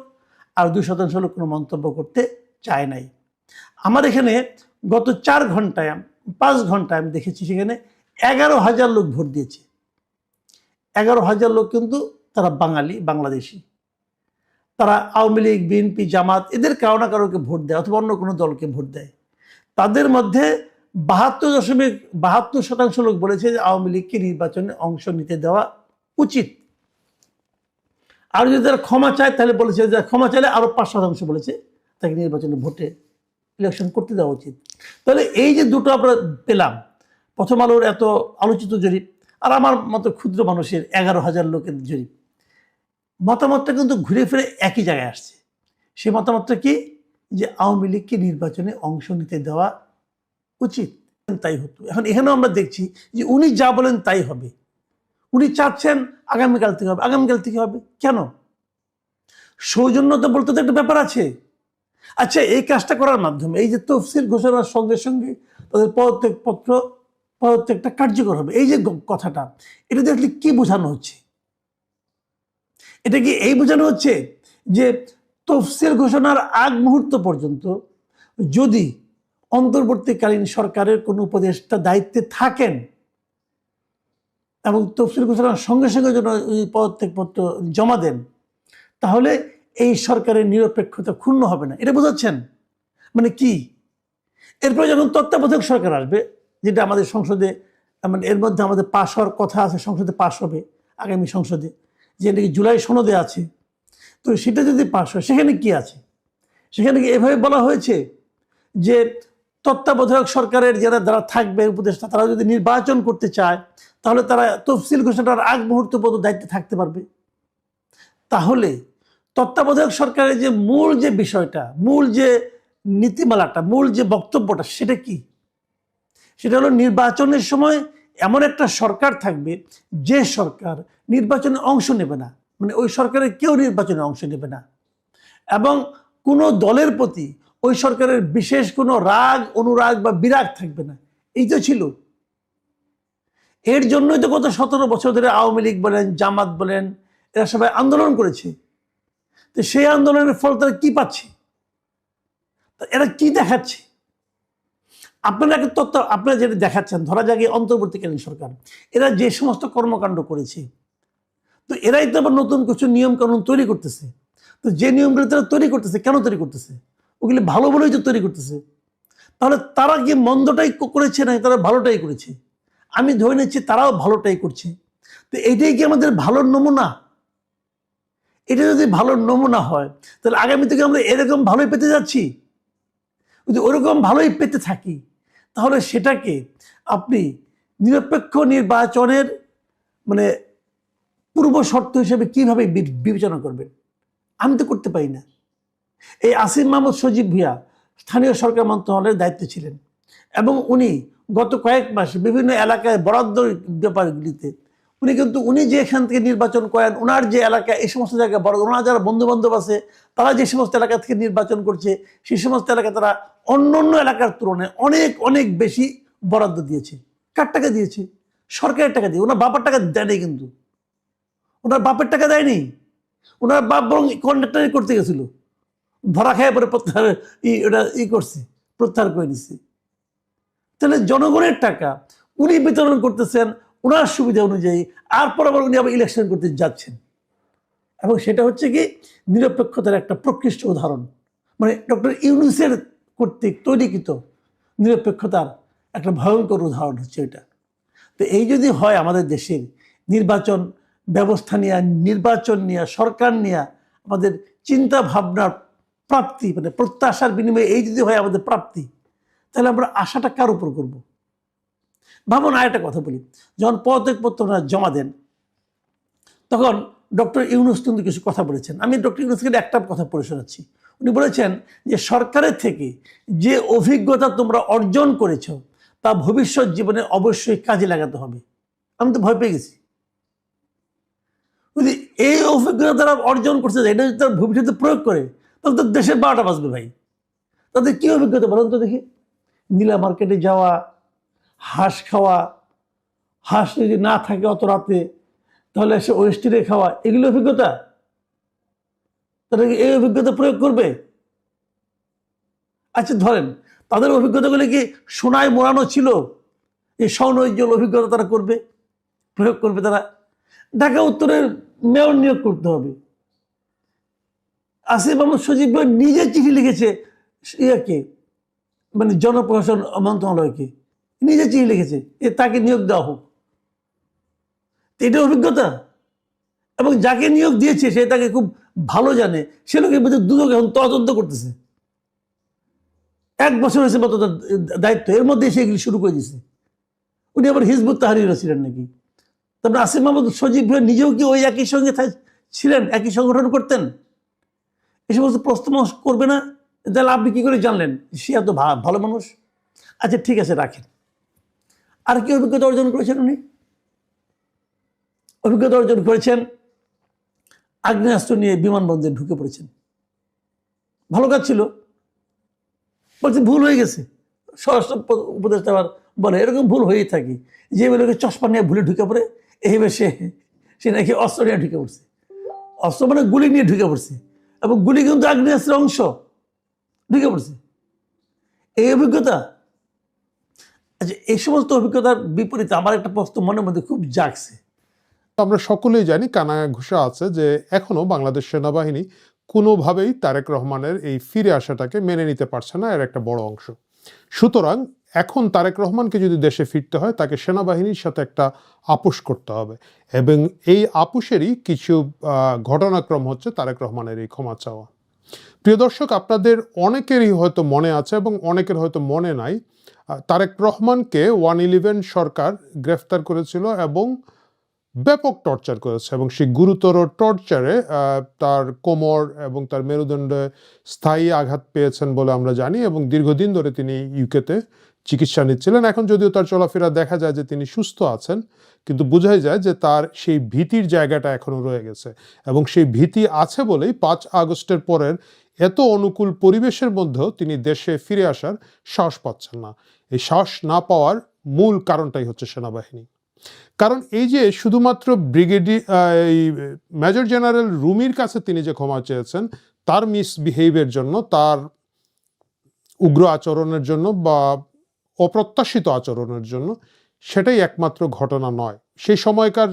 আর 2% লোক কোনো মন্তব্য করতে চায় নাই। আমার এখানে গত 5 ঘন্টায় আমি দেখেছি সেখানে 11,000 লোক ভোট দিয়েছে। 11,000 লোক কিন্তু তারা বাঙালি, বাংলাদেশি। তারা আওয়ামী লীগ, বিএনপি, জামাত এদের কারো না কারোকে ভোট দেয় অথবা অন্য কোনো দলকে ভোট দেয়। তাদের মধ্যে 72.72% লোক বলেছে যে আওয়ামী লীগকে নির্বাচনে অংশ নিতে দেওয়া উচিত। আর যদি তারা ক্ষমা চায় তাহলে বলেছে যে ক্ষমা চাইলে আরো 5% বলেছে তাকে নির্বাচনে ভোটে ইলেকশন করতে দেওয়া উচিত। তাহলে এই যে দুটো আমরা পেলাম, প্রথম আলোর এত আলোচিত জরিপ আর আমার মতো ক্ষুদ্র মানুষের 11,000 লোকের জরিপ, মতামতটা কিন্তু ঘুরে ফিরে একই জায়গায় আসছে। সেই মতামতটা কি? যে আওয়ামী লীগকে নির্বাচনে অংশ নিতে দেওয়া উচিত। তাই হতো। এখন এখানেও আমরা দেখছি যে উনি যা বলেন তাই হবে। উনি চাচ্ছেন আগামীকাল থেকে হবে, আগামীকাল থেকে হবে কেন? সৌজন্যতা বলতে তো একটা ব্যাপার আছে। আচ্ছা, এই কাজটা করার মাধ্যমে এই যে তফসিল ঘোষণার সঙ্গে সঙ্গে তাদের পদত্যাগটা কার্যকর হবে, এই যে কথাটা, এটা দেখলে কি বোঝানো হচ্ছে? এটা কি এই বোঝানো হচ্ছে যে তফসিল ঘোষণার আগ মুহূর্ত পর্যন্ত যদি অন্তর্বর্তীকালীন সরকারের কোনো উপদেষ্টা দায়িত্বে থাকেন এবং তফসিল ঘোষণার সঙ্গে সঙ্গে যেন পদত্যাগপত্র জমা দেন, তাহলে এই সরকারের নিরপেক্ষতা ক্ষুণ্ণ হবে না, এটা বোঝাচ্ছেন? মানে কি? এরপরে যখন তত্ত্বাবধায়ক সরকার আসবে, যেটা আমাদের সংসদে, মানে এর মধ্যে আমাদের পাশ হওয়ার কথা আছে, সংসদে পাশ হবে আগামী সংসদে, যেটা কি জুলাই সনদে আছে, তো সেটা যদি পাশ হয় সেখানে কি আছে? সেখানে কি এভাবে বলা হয়েছে যে তত্ত্বাবধায়ক সরকারের যারা থাকবে উপদেষ্টা, তারা যদি নির্বাচন করতে চায় তাহলে তারা তফসিল ঘোষণার আগ মুহূর্ত পর্যন্ত দায়িত্বে থাকতে পারবে? তাহলে তত্ত্বাবধায়ক সরকারের যে মূল যে বিষয়টা, মূল যে নীতিমালাটা, মূল যে বক্তব্যটা, সেটা কি? সেটা হলো নির্বাচনের সময় এমন একটা সরকার থাকবে যে সরকার নির্বাচনে অংশ নেবে না, মানে ওই সরকারের কেউ নির্বাচনে অংশ নেবে না, এবং কোনো দলের প্রতি ওই সরকারের বিশেষ কোনো রাগ, অনুরাগ বা বিরাগ থাকবে না। এই তো ছিল। এর জন্যই তো গত 17 বছর ধরে আওয়ামী লীগ বলেন, জামাত বলেন, এরা সবাই আন্দোলন করেছে। তো সেই আন্দোলনের ফল তারা কি পাচ্ছে? এরা কি দেখাচ্ছে? আপনারা একটা তথ্য, আপনারা যেটা দেখাচ্ছেন, ধরা যাক অন্তর্বর্তীকালীন সরকার, এরা যে সমস্ত কর্মকাণ্ড করেছে, তো এরাই তো আবার নতুন কিছু নিয়ম কানুন তৈরি করতেছে। তো যে নিয়মগুলো তারা তৈরি করতেছে, কেন তৈরি করতেছে? ওগুলি ভালো বলেই তো তৈরি করতেছে। তাহলে তারা কি মন্দটাই করেছে না তারা ভালোটাই করেছে? আমি ধরে নিচ্ছি তারাও ভালোটাই করছে। তো এইটাই কি আমাদের ভালোর নমুনা? এটা যদি ভালোর নমুনা হয় তাহলে আগামী থেকে আমরা এরকম ভালোই পেতে যাচ্ছি। যদি ওরকম ভালোই পেতে থাকি তাহলে সেটাকে আপনি নিরপেক্ষ নির্বাচনের মানে পূর্ব শর্ত হিসেবে কিভাবে বিবেচনা করবেন? আমি তো করতে পারি না। এই আসিফ মাহমুদ সজীব ভুঁইয়া স্থানীয় সরকার মন্ত্রণালয়ের দায়িত্বে ছিলেন এবং উনি গত কয়েক মাস বিভিন্ন এলাকায় বরাদ্দ ব্যাপারগুলিতে উনি যে এখান থেকে নির্বাচন করেন, ওনার যে এলাকা, এই সমস্ত জায়গায় বড়, ওনার যারা বন্ধু বান্ধব আছে তারা যে সমস্ত এলাকা থেকে নির্বাচন করছে, সেই সমস্ত এলাকায় তারা অন্য এলাকার তুলনায় অনেক অনেক বেশি বরাদ্দ দিয়েছে। কার টাকা দিয়েছে? সরকারের টাকা দিয়ে। ওনার বাবার টাকা দেয়নি, কিন্তু ওনার বাপের টাকা দেয়নি। ওনার বাপ বরং কন্ট্রাক্টারি করতে গেছিল, ধরা খায় পরে প্রত্যাহার করে নিচ্ছে। তাহলে জনগণের টাকা উনি বিতরণ করতেছেন ওনার সুবিধা অনুযায়ী, আর পর আবার উনি আবার ইলেকশন করতে যাচ্ছেন। এবং সেটা হচ্ছে কি নিরপেক্ষতার একটা প্রকৃষ্ট উদাহরণ, মানে ডক্টর ইউনূসের কর্তৃক তৈরিকৃত নিরপেক্ষতার একটা ভয়ঙ্কর উদাহরণ হচ্ছে এটা। তো এই যদি হয় আমাদের দেশের নির্বাচন ব্যবস্থা নিয়ে, নির্বাচন নিয়ে, সরকার নিয়ে আমাদের চিন্তা ভাবনার প্রাপ্তি, মানে প্রত্যাশার বিনিময়ে এই যদি হয় আমাদের প্রাপ্তি, তাহলে আমরা আশাটা কার উপর করবো? ভাবুন, আর একটা কথা বলি, যখন পদত্যাগপত্র জমা দেন তখন ডক্টর ইউনূস কিন্তু কিছু কথা বলেছেন। আমি ডক্টর ইউনূসকে একটা কথা পড়ে শোনাচ্ছি। উনি বলেছেন যে সরকারের থেকে যে অভিজ্ঞতা তোমরা অর্জন করেছ তা ভবিষ্যৎ জীবনে অবশ্যই কাজে লাগাতে হবে। আমি তো ভয় পেয়ে গেছি। যদি এই অভিজ্ঞতা তারা অর্জন করছে, এটা যদি তারা ভবিষ্যতে প্রয়োগ করে তাহলে তো দেশের 12টা বাজবে ভাই। তাদের কি অভিজ্ঞতা বলুন তো দেখি? নীলা মার্কেটে যাওয়া, হাঁস খাওয়া, হাঁস যদি না থাকে অত রাতে তাহলে এসে ওয়েস্টিনে খাওয়া, এগুলো অভিজ্ঞতা? তারা কি এই অভিজ্ঞতা প্রয়োগ করবে? আচ্ছা ধরেন তাদের অভিজ্ঞতাগুলি কি সোনায় মোড়ানো ছিল, এই স্বনৈজ্জ্বল অভিজ্ঞতা তারা করবে, প্রয়োগ করবে? তারা ঢাকা উত্তরের মেয়র নিয়োগ করতে হবে, আসিফ মাহমুদ সজীব ভাই নিজে চিঠি লিখেছে ইয়াকে, মানে জনপ্রশাসন মন্ত্রণালয়কে নিজে চিঠি লিখেছে তাকে নিয়োগ দেওয়া হোক। এটা অভিজ্ঞতা, এবং যাকে নিয়োগ দিয়েছে সে তাকে খুব ভালো জানে, সে লোকের ভিতরে দুদক এখন তদন্ত করতেছে। 1 বছর হয়েছে মতো তার দায়িত্ব, এর মধ্যে সে এগুলি শুরু করে দিয়েছে। উনি আবার হিজবুত তাহরিরও ছিলেন নাকি। তারপরে আসিফ মাহমুদ সজীব ভাই নিজেও কি ওই একই সঙ্গে ছিলেন, একই সংগঠন করতেন? এই সমস্ত প্রশ্ন করবে না, তাহলে আপনি কি করে জানলেন সে এত ভালো মানুষ? আচ্ছা ঠিক আছে, রাখেন। আর কি অভিজ্ঞতা অর্জন করেছেন উনি? অভিজ্ঞতা অর্জন করেছেন আগ্নেয়াস্ত্র নিয়ে বিমানবন্দরে ঢুকে পড়েছেন। ভালো কাজ ছিল, বলছে ভুল হয়ে গেছে। স্বরাষ্ট্র উপদেষ্টা আবার বলে এরকম ভুল হয়েই থাকে, যে লোকে চশমা নিয়ে ভুলে ঢুকে পড়ে, এইভাবে সে নাকি অস্ত্র নিয়ে ঢুকে পড়ছে। অস্ত্র মানে গুলি নিয়ে ঢুকে পড়ছে, এবং গুলি কিন্তু আগ্নেয়াস্ত্রের অংশ, ঢুকে পড়ছে। এই অভিজ্ঞতা। আচ্ছা, এই সমস্ত অভিজ্ঞতার বিপরীতে আমার একটা প্রশ্ন মনের মধ্যে খুব জাগছে।
আমরা সকলেই জানি, কানাঘুষা আছে যে এখনো বাংলাদেশ সেনাবাহিনী কোনোভাবেই তারেক রহমানের এই ফিরে আসাটাকে মেনে নিতে পারছে না, এর একটা বড় অংশ। সুতরাং এখন তারেক রহমানকে যদি দেশে ফিরতে হয়, তাকে সেনাবাহিনীর সাথে একটা আপোষ করতে হবে, এবং এই আপোষেরই কিছু ঘটনাক্রম হচ্ছে তারেক রহমানের এই ক্ষমা চাওয়া। প্রিয় দর্শক, আপনাদের অনেকেরই হয়তো মনে আছে এবং অনেকের হয়তো মনে নাই, তারেক রহমানকে 111 সরকার গ্রেফতার করেছিল এবং ব্যাপক টর্চার করেছে, এবং সেই গুরুতর টর্চারে তার কোমর এবং তার মেরুদণ্ডে স্থায়ী আঘাত পেয়েছেন বলে আমরা জানি, এবং দীর্ঘদিন ধরে তিনি ইউকেতে চিকিৎসা নিচ্ছিলেন। এখন যদিও তার চলাফেরা দেখা যায় যে তিনি সুস্থ আছেন, কিন্তু বোঝাই যায় যে তার সেই ভীতির জায়গাটা এখনো রয়ে গেছে, এবং সেই ভীতি আছে বলেই 5 আগস্টের পরের এত অনুকূল পরিবেশের মধ্যেও তিনি দেশে ফিরে আসার সাহস পাচ্ছেন না। এই সাহস না পাওয়ার মূল কারণটাই হচ্ছে সেনাবাহিনী। কারণ এই যে শুধুমাত্র মেজর জেনারেল রুমির কাছে তিনি যে ক্ষমা চেয়েছেন তার মিসবিহেভিয়ার জন্য, তার উগ্র আচরণের জন্য বা অপ্রত্যাশিত আচরণের জন্য, সেটাই একমাত্র ঘটনা নয়। সেই সময়কার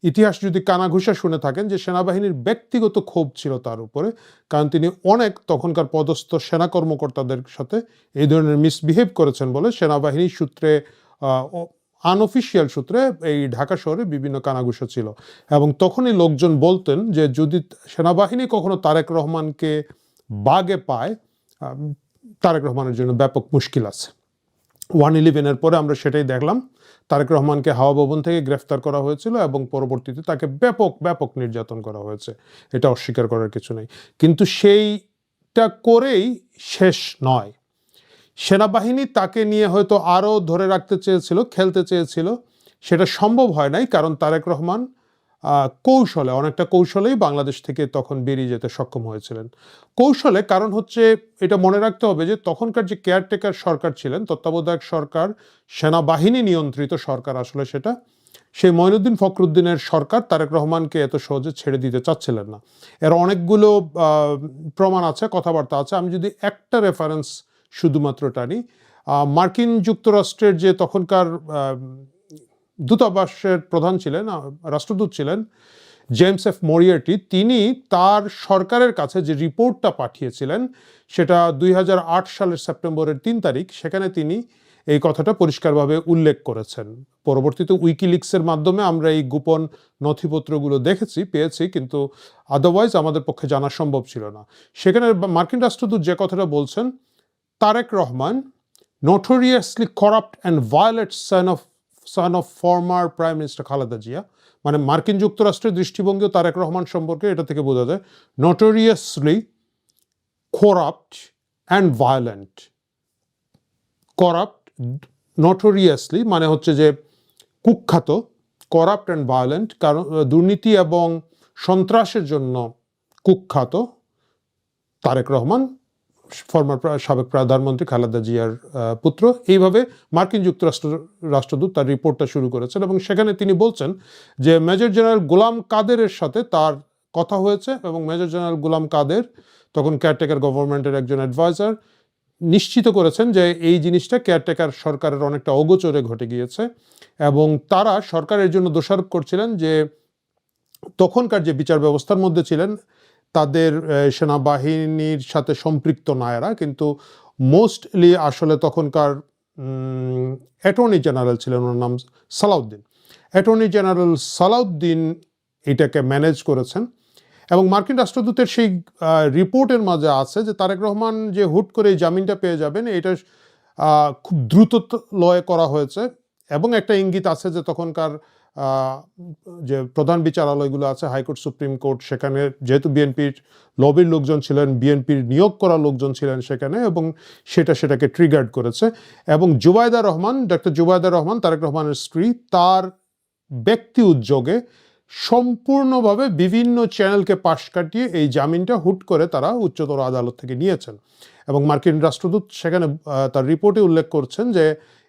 ইতিহাস যদি কানাঘুষা শুনে থাকেন, যে সেনাবাহিনীর ব্যক্তিগত ক্ষোভ ছিল তার উপরে, কারণ তিনি অনেক তখনকার পদস্থ সেনা কর্মকর্তাদের সাথে এই ধরনের মিসবিহেভ করেছেন বলে সেনাবাহিনীর সূত্রে, আনঅফিসিয়াল সূত্রে এই ঢাকা শহরে বিভিন্ন কানাঘুষা ছিল। এবং তখনই লোকজন বলতেন যে যদি সেনাবাহিনী কখনো তারেক রহমানকে বাগে পায়, তারেক রহমানের জন্য ব্যাপক মুশকিল আছে। 111-এর পরে আমরা সেটাই দেখলাম, তারেক রহমানকে হাওয়া ভবন থেকে গ্রেফতার করা হয়েছিল এবং পরবর্তীতে তাকে ব্যাপক নির্যাতন করা হয়েছে, এটা অস্বীকার করার কিছু নেই। কিন্তু সেইটা করেই শেষ নয়। সেনাবাহিনী তাকে নিয়ে হয়তো আরও ধরে রাখতে চেয়েছিল, খেলতে চেয়েছিল, সেটা সম্ভব হয় নাই, কারণ তারেক রহমান অনেকটা কৌশলেই বাংলাদেশ থেকে তখন বেরিয়ে যেতে সক্ষম হয়েছিলেন। কৌশলে কারণ হচ্ছে, এটা মনে রাখতে হবে যে তখনকার যে কেয়ারটেকার সরকার ছিলেন, তত্ত্বাবধায়ক সরকার, সেনাবাহিনী নিয়ন্ত্রিত সরকার আসলে সেটা, সেই মঈনুদ্দিন ফখরুদ্দিনের সরকার তারেক রহমানকে এত সহজে ছেড়ে দিতে চাচ্ছিলেন না। এর অনেকগুলো প্রমাণ আছে, কথাবার্তা আছে। আমি যদি একটা রেফারেন্স শুধুমাত্র টানি, মার্কিন যুক্তরাষ্ট্রের যে তখনকার দূতাবাসের প্রধান ছিলেন, রাষ্ট্রদূত ছিলেন জেমস এফ মরিয়ার্টি, তিনি তার সরকারের কাছে যে রিপোর্টটা পাঠিয়েছিলেন, সেটা 2008 সালের সেপ্টেম্বরের 3 তারিখ, সেখানে তিনি এই কথাটা পরিষ্কারভাবে উল্লেখ করেছেন। পরবর্তীতে উইকিলিক্সের মাধ্যমে আমরা এই গোপন নথিপত্রগুলো পেয়েছি, কিন্তু আদারওয়াইজ আমাদের পক্ষে জানা সম্ভব ছিল না। সেখানে মার্কিন রাষ্ট্রদূত যে কথাটা বলছেন, Tarique Rahman notoriously corrupt and violent son of former Prime Minister Khaleda Zia, মানে মার্কিন যুক্তরাষ্ট্রের দৃষ্টিভঙ্গিও তারেক রহমান সম্পর্কে এটা থেকে বোঝা যায়, notoriously corrupt and violent। Corrupt, notoriously মানে হচ্ছে যে কুখ্যাত, করাপ্ট অ্যান্ড ভায়োলেন্ট, কারণ দুর্নীতি এবং সন্ত্রাসের জন্য কুখ্যাত তারেক রহমান, সাবেক প্রধানমন্ত্রী খালেদা জিয়ার পুত্র। এইভাবে মার্কিন যুক্তরাষ্ট্রের রাষ্ট্রদূত তার রিপোর্টটা শুরু করেছেন, এবং সেখানে তিনি বলছেন যে মেজর জেনারেল গোলাম কাদেরের সাথে তার কথা হয়েছে, এবং মেজর জেনারেল গোলাম কাদের তখন কেয়ারটেকার গভর্নমেন্টের একজন অ্যাডভাইজার, নিশ্চিত করেছেন যে এই জিনিসটা কেয়ারটেকার সরকারের অনেকটা অগোচরে ঘটে গিয়েছে, এবং তারা সরকারের জন্য দোষারোপ করছিলেন যে তখনকার যে বিচার ব্যবস্থার মধ্যে ছিলেন তাদের সেনাবাহিনীর সাথে সম্পৃক্ত না এরা, কিন্তু মোস্টলি আসলে তখনকার অ্যাটর্নি জেনারেল ছিলেন, ওনার নাম সালাউদ্দিন। অ্যাটর্নি জেনারেল সালাউদ্দিন এটাকে ম্যানেজ করেছেন। এবং মার্কিন রাষ্ট্রদূতের সেই রিপোর্টের মাঝে আছে যে তারেক রহমান যে হুট করে এই জামিনটা পেয়ে যাবেন, এটা খুব দ্রুত লয়ে করা হয়েছে। এবং একটা ইঙ্গিত আছে যে তখনকার যে প্রধান বিচারালয়গুলো আছে, হাইকোর্ট, সুপ্রিম কোর্ট, সেখানে যেহেতু বিএনপির লবির লোকজন ছিলেন, বিএনপির নিয়োগ করা লোকজন ছিলেন সেখানে, এবং সেটাকে ট্রিগার্ড করেছে। এবং জুবাইদা রহমান, ডক্টর জুবাইদা রহমান, তারেক রহমানের স্ত্রী, তার ব্যক্তি উদ্যোগে সম্পূর্ণভাবে বিভিন্ন চ্যানেলকে পাশ কাটিয়ে এই জামিনটা হুট করে তারা উচ্চতর আদালত থেকে নিয়েছেন। এবং মার্কিন রাষ্ট্রদূত সেখানে তার রিপোর্টে উল্লেখ করছেন যে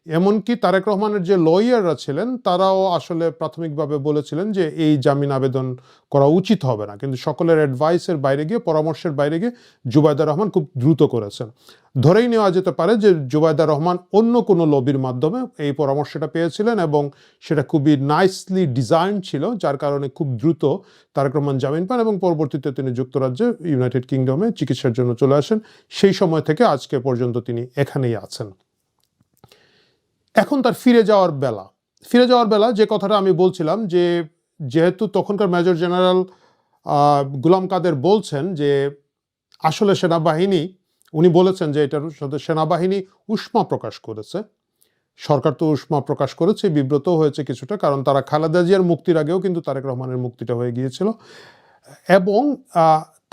এমনকি তারেক রহমানের যে লয়াররা ছিলেন তারাও আসলে প্রাথমিকভাবে বলেছিলেন যে এই জামিন আবেদন করা উচিত হবে না, কিন্তু সকলের অ্যাডভাইসের বাইরে গিয়ে, পরামর্শের বাইরে গিয়ে জুবাইদা রহমান খুব দ্রুত করেছেন। ধরেই নেওয়া যেতে পারে যে জুবাইদা রহমান অন্য কোনো লবির মাধ্যমে এই পরামর্শটা পেয়েছিলেন এবং সেটা খুবই নাইসলি ডিজাইন ছিল, যার কারণে খুব দ্রুত তারেক রহমান জামিন পান এবং পরবর্তীতে তিনি যুক্তরাজ্যে, ইউনাইটেড কিংডমে চিকিৎসার জন্য চলে আসেন। সেই সময় থেকে আজকে পর্যন্ত তিনি এখানেই আছেন। এখন তার ফিরে যাওয়ার বেলা যে কথাটা আমি বলছিলাম, যে যেহেতু তখনকার মেজর জেনারেল গোলাম কাদের বলছেন যে আসলে সেনাবাহিনী, উনি বলেছেন যে এটার সাথে সেনাবাহিনী উষ্মা প্রকাশ করেছে, সরকার তো উষ্মা প্রকাশ করেছে, বিব্রত হয়েছে কিছুটা, কারণ তারা খালেদা জিয়ার মুক্তির আগেও কিন্তু তারেক রহমানের মুক্তিটা হয়ে গিয়েছিল, এবং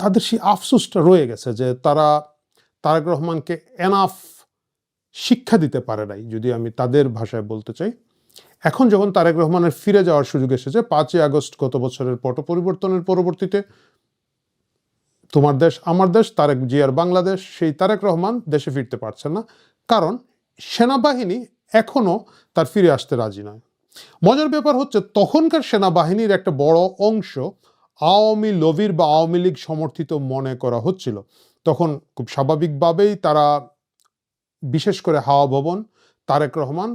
তাদের সেই আফসোসটা রয়ে গেছে যে তারা তারেক রহমানকে এনাফ শিক্ষা দিতে পারে নাই, যদি আমি তাদের ভাষায় বলতে চাই। এখন যখন তারেক রহমানের ফিরে যাওয়ার সুযোগ এসেছে, 5ই আগস্ট গত বছরের পট পরিবর্তনের পরবর্তীতে, তোমার দেশ আমার দেশ, তারেক জিয়ার বাংলাদেশ, সেই তারেক রহমান দেশে ফিরতে পারছেন না, কারণ সেনাবাহিনী এখনো তার ফিরে আসতে রাজি নয়। মজার ব্যাপার হচ্ছে তখনকার সেনাবাহিনীর একটা বড় অংশ আওয়ামী লবির বা আওয়ামী লীগ সমর্থিত মনে করা হচ্ছিল। তখন খুব স্বাভাবিকভাবেই তারা, বিশেষ করে হাওয়া ভবন, তারেক রহমান,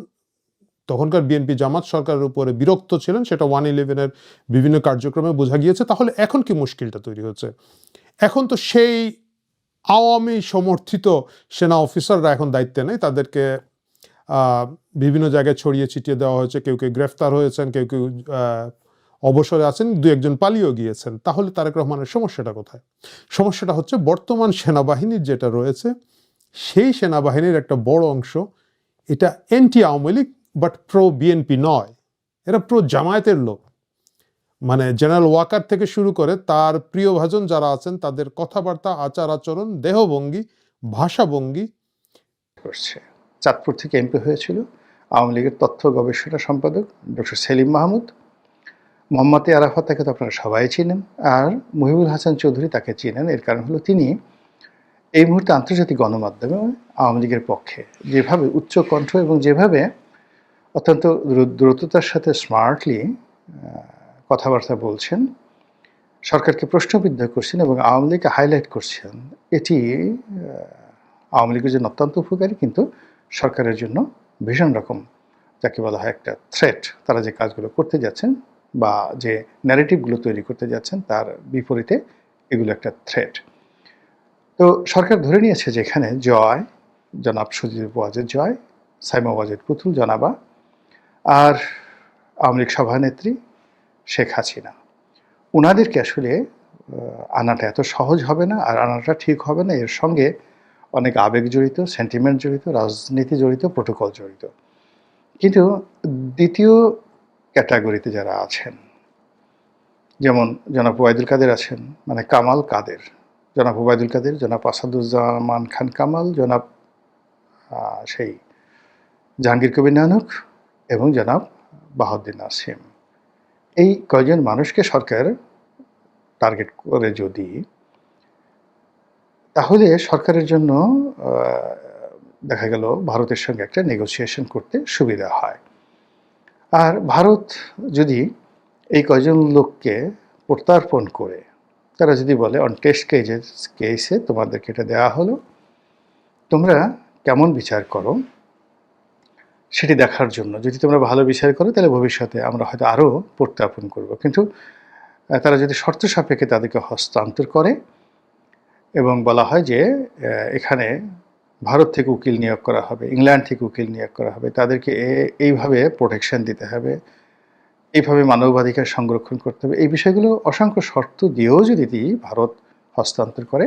তখনকার বিএনপি জামাত সরকারের উপরে বিরক্ত ছিলেন, সেটা 111-এর বিভিন্ন কার্যক্রমে বোঝা গিয়েছে। তাহলে এখন কি মুশকিলটা তৈরি হচ্ছে? এখন তো সেই আওয়ামী সমর্থিত সেনা অফিসাররা এখন দায়িত্বে নেই, তাদেরকে বিভিন্ন জায়গায় ছড়িয়ে ছিটিয়ে দেওয়া হয়েছে, কেউ কেউ গ্রেফতার হয়েছেন, কেউ কেউ অবসরে আছেন, 2-1 জন পালিয়েও গিয়েছেন। তাহলে তারেক রহমানের সমস্যাটা কোথায়? সমস্যাটা হচ্ছে বর্তমান সেনাবাহিনীর যেটা রয়েছে, সেই সেনাবাহিনীর একটা বড় অংশ এটা anti Awami League, but pro BNP নয়, এরা প্রো জামায়াতের লোক। মানে জেনারেল ওয়াকার থেকে শুরু করে তার প্রিয়ভাজন যারা আছেন, তাদের কথাবার্তা, আচার আচরণ, দেহভঙ্গি, ভাষাভঙ্গি
করছে। চাঁদপুর থেকে এমপি হয়েছিল আওয়ামী লীগের তথ্য গবেষণা সম্পাদক ডক্টর সেলিম মাহমুদ। মোহাম্মদ আরাফাত, তাকে তো আপনারা সবাই চিনেন, আর মুহিবুল হাসান চৌধুরী তাকে চিনেন। এর কারণ হলো তিনি এই মুহূর্তে আন্তর্জাতিক গণমাধ্যমে আওয়ামী লীগের পক্ষে যেভাবে উচ্চকণ্ঠ এবং যেভাবে অত্যন্ত দ্রুততার সাথে স্মার্টলি কথাবার্তা বলছেন, সরকারকে প্রশ্নবিদ্ধ করছেন এবং আওয়ামী লীগকে হাইলাইট করছেন, এটি আওয়ামী লীগের জন্য অত্যন্ত উপকারী, কিন্তু সরকারের জন্য ভীষণ রকম, যাকে বলা হয় একটা থ্রেট। তারা যে কাজগুলো করতে যাচ্ছেন বা যে ন্যারেটিভগুলো তৈরি করতে যাচ্ছেন, তার বিপরীতে এগুলো একটা থ্রেট। তো সরকার ধরে নিয়েছে যে এখানে জয়, জনাব সজীব ওয়াজেদ জয়, সাইমা ওয়াজেদ পুতুল জনাবা, আর আওয়ামী লীগ সভানেত্রী শেখ হাসিনা, ওনাদেরকে আসলে আনাটা এত সহজ হবে না, আর আনাটা ঠিক হবে না। এর সঙ্গে অনেক আবেগ জড়িত, সেন্টিমেন্ট জড়িত, রাজনীতি জড়িত, প্রোটোকল জড়িত। কিন্তু দ্বিতীয় ক্যাটাগরিতে যারা আছেন, যেমন জনাব ওবায়দুল কাদের আছেন, মানে কামাল কাদের, জনাব ওবায়দুল কাদের, জনাব আসাদুজ্জামান খান কামাল, জনাব সেই জাহাঙ্গীর কবির নানক এবং জনাব বাহাউদ্দিন নাসিম, এই কয়জন মানুষকে সরকার টার্গেট করে যদি, তাহলে সরকারের জন্য দেখা গেল ভারতের সঙ্গে একটা নেগোসিয়েশন করতে সুবিধা হয়। আর ভারত যদি এই কয়জন লোককে প্রত্যার্পণ করে, তারা যদি বলে অন টেস্ট কেসে তোমাদেরকে এটা দেওয়া হলো, তোমরা কেমন বিচার করো সেটি দেখার জন্য, যদি তোমরা ভালো বিচার করো তাহলে ভবিষ্যতে আমরা হয়তো আরও প্রত্যার্পণ করব। কিন্তু তারা যদি শর্ত সাপেক্ষে তাদেরকে হস্তান্তর করে এবং বলা হয় যে এখানে ভারত থেকে উকিল নিয়োগ করা হবে, ইংল্যান্ড থেকে উকিল নিয়োগ করা হবে, তাদেরকে এইভাবে প্রোটেকশন দিতে হবে, এইভাবে মানবাধিকার সংরক্ষণ করতে হবে, এই বিষয়গুলো অসংখ্য শর্ত দিয়েও যদি ভারত হস্তান্তর করে,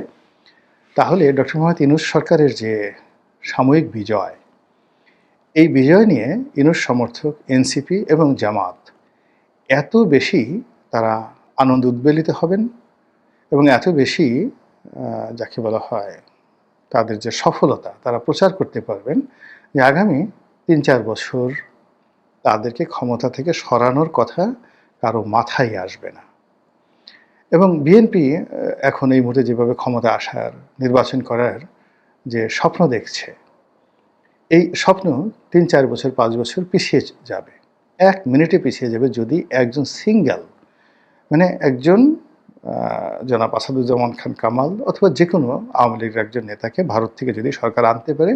তাহলে ডক্টর মোহাম্মদ ইউনূস সরকারের যে সাময়িক বিজয়, এই বিজয় নিয়ে ইউনূস সমর্থক এনসিপি এবং জামাত এত বেশি তারা আনন্দ উদ্বেলিত হবেন এবং এত বেশি যাকে বলা হয় তাদের যে সফলতা তারা প্রচার করতে পারবেন যে আগামী ৩-৪ বছর তাদেরকে ক্ষমতা থেকে সরানোর কথা কারো মাথায় আসবে না। এবং বিএনপি এখন এই মুহূর্তে যেভাবে ক্ষমতা আসার, নির্বাচন করার যে স্বপ্ন দেখছে, এই স্বপ্ন ৩-৪ বছর ৫ বছর পিছিয়ে যাবে, ১ মিনিটে পিছিয়ে যাবে যদি একজন সিঙ্গেল মানে একজন জনাব আসাদুজ্জামান খান কামাল অথবা যে কোনো আওয়ামী লীগের একজন নেতাকে ভারত থেকে যদি সরকার আনতে পারে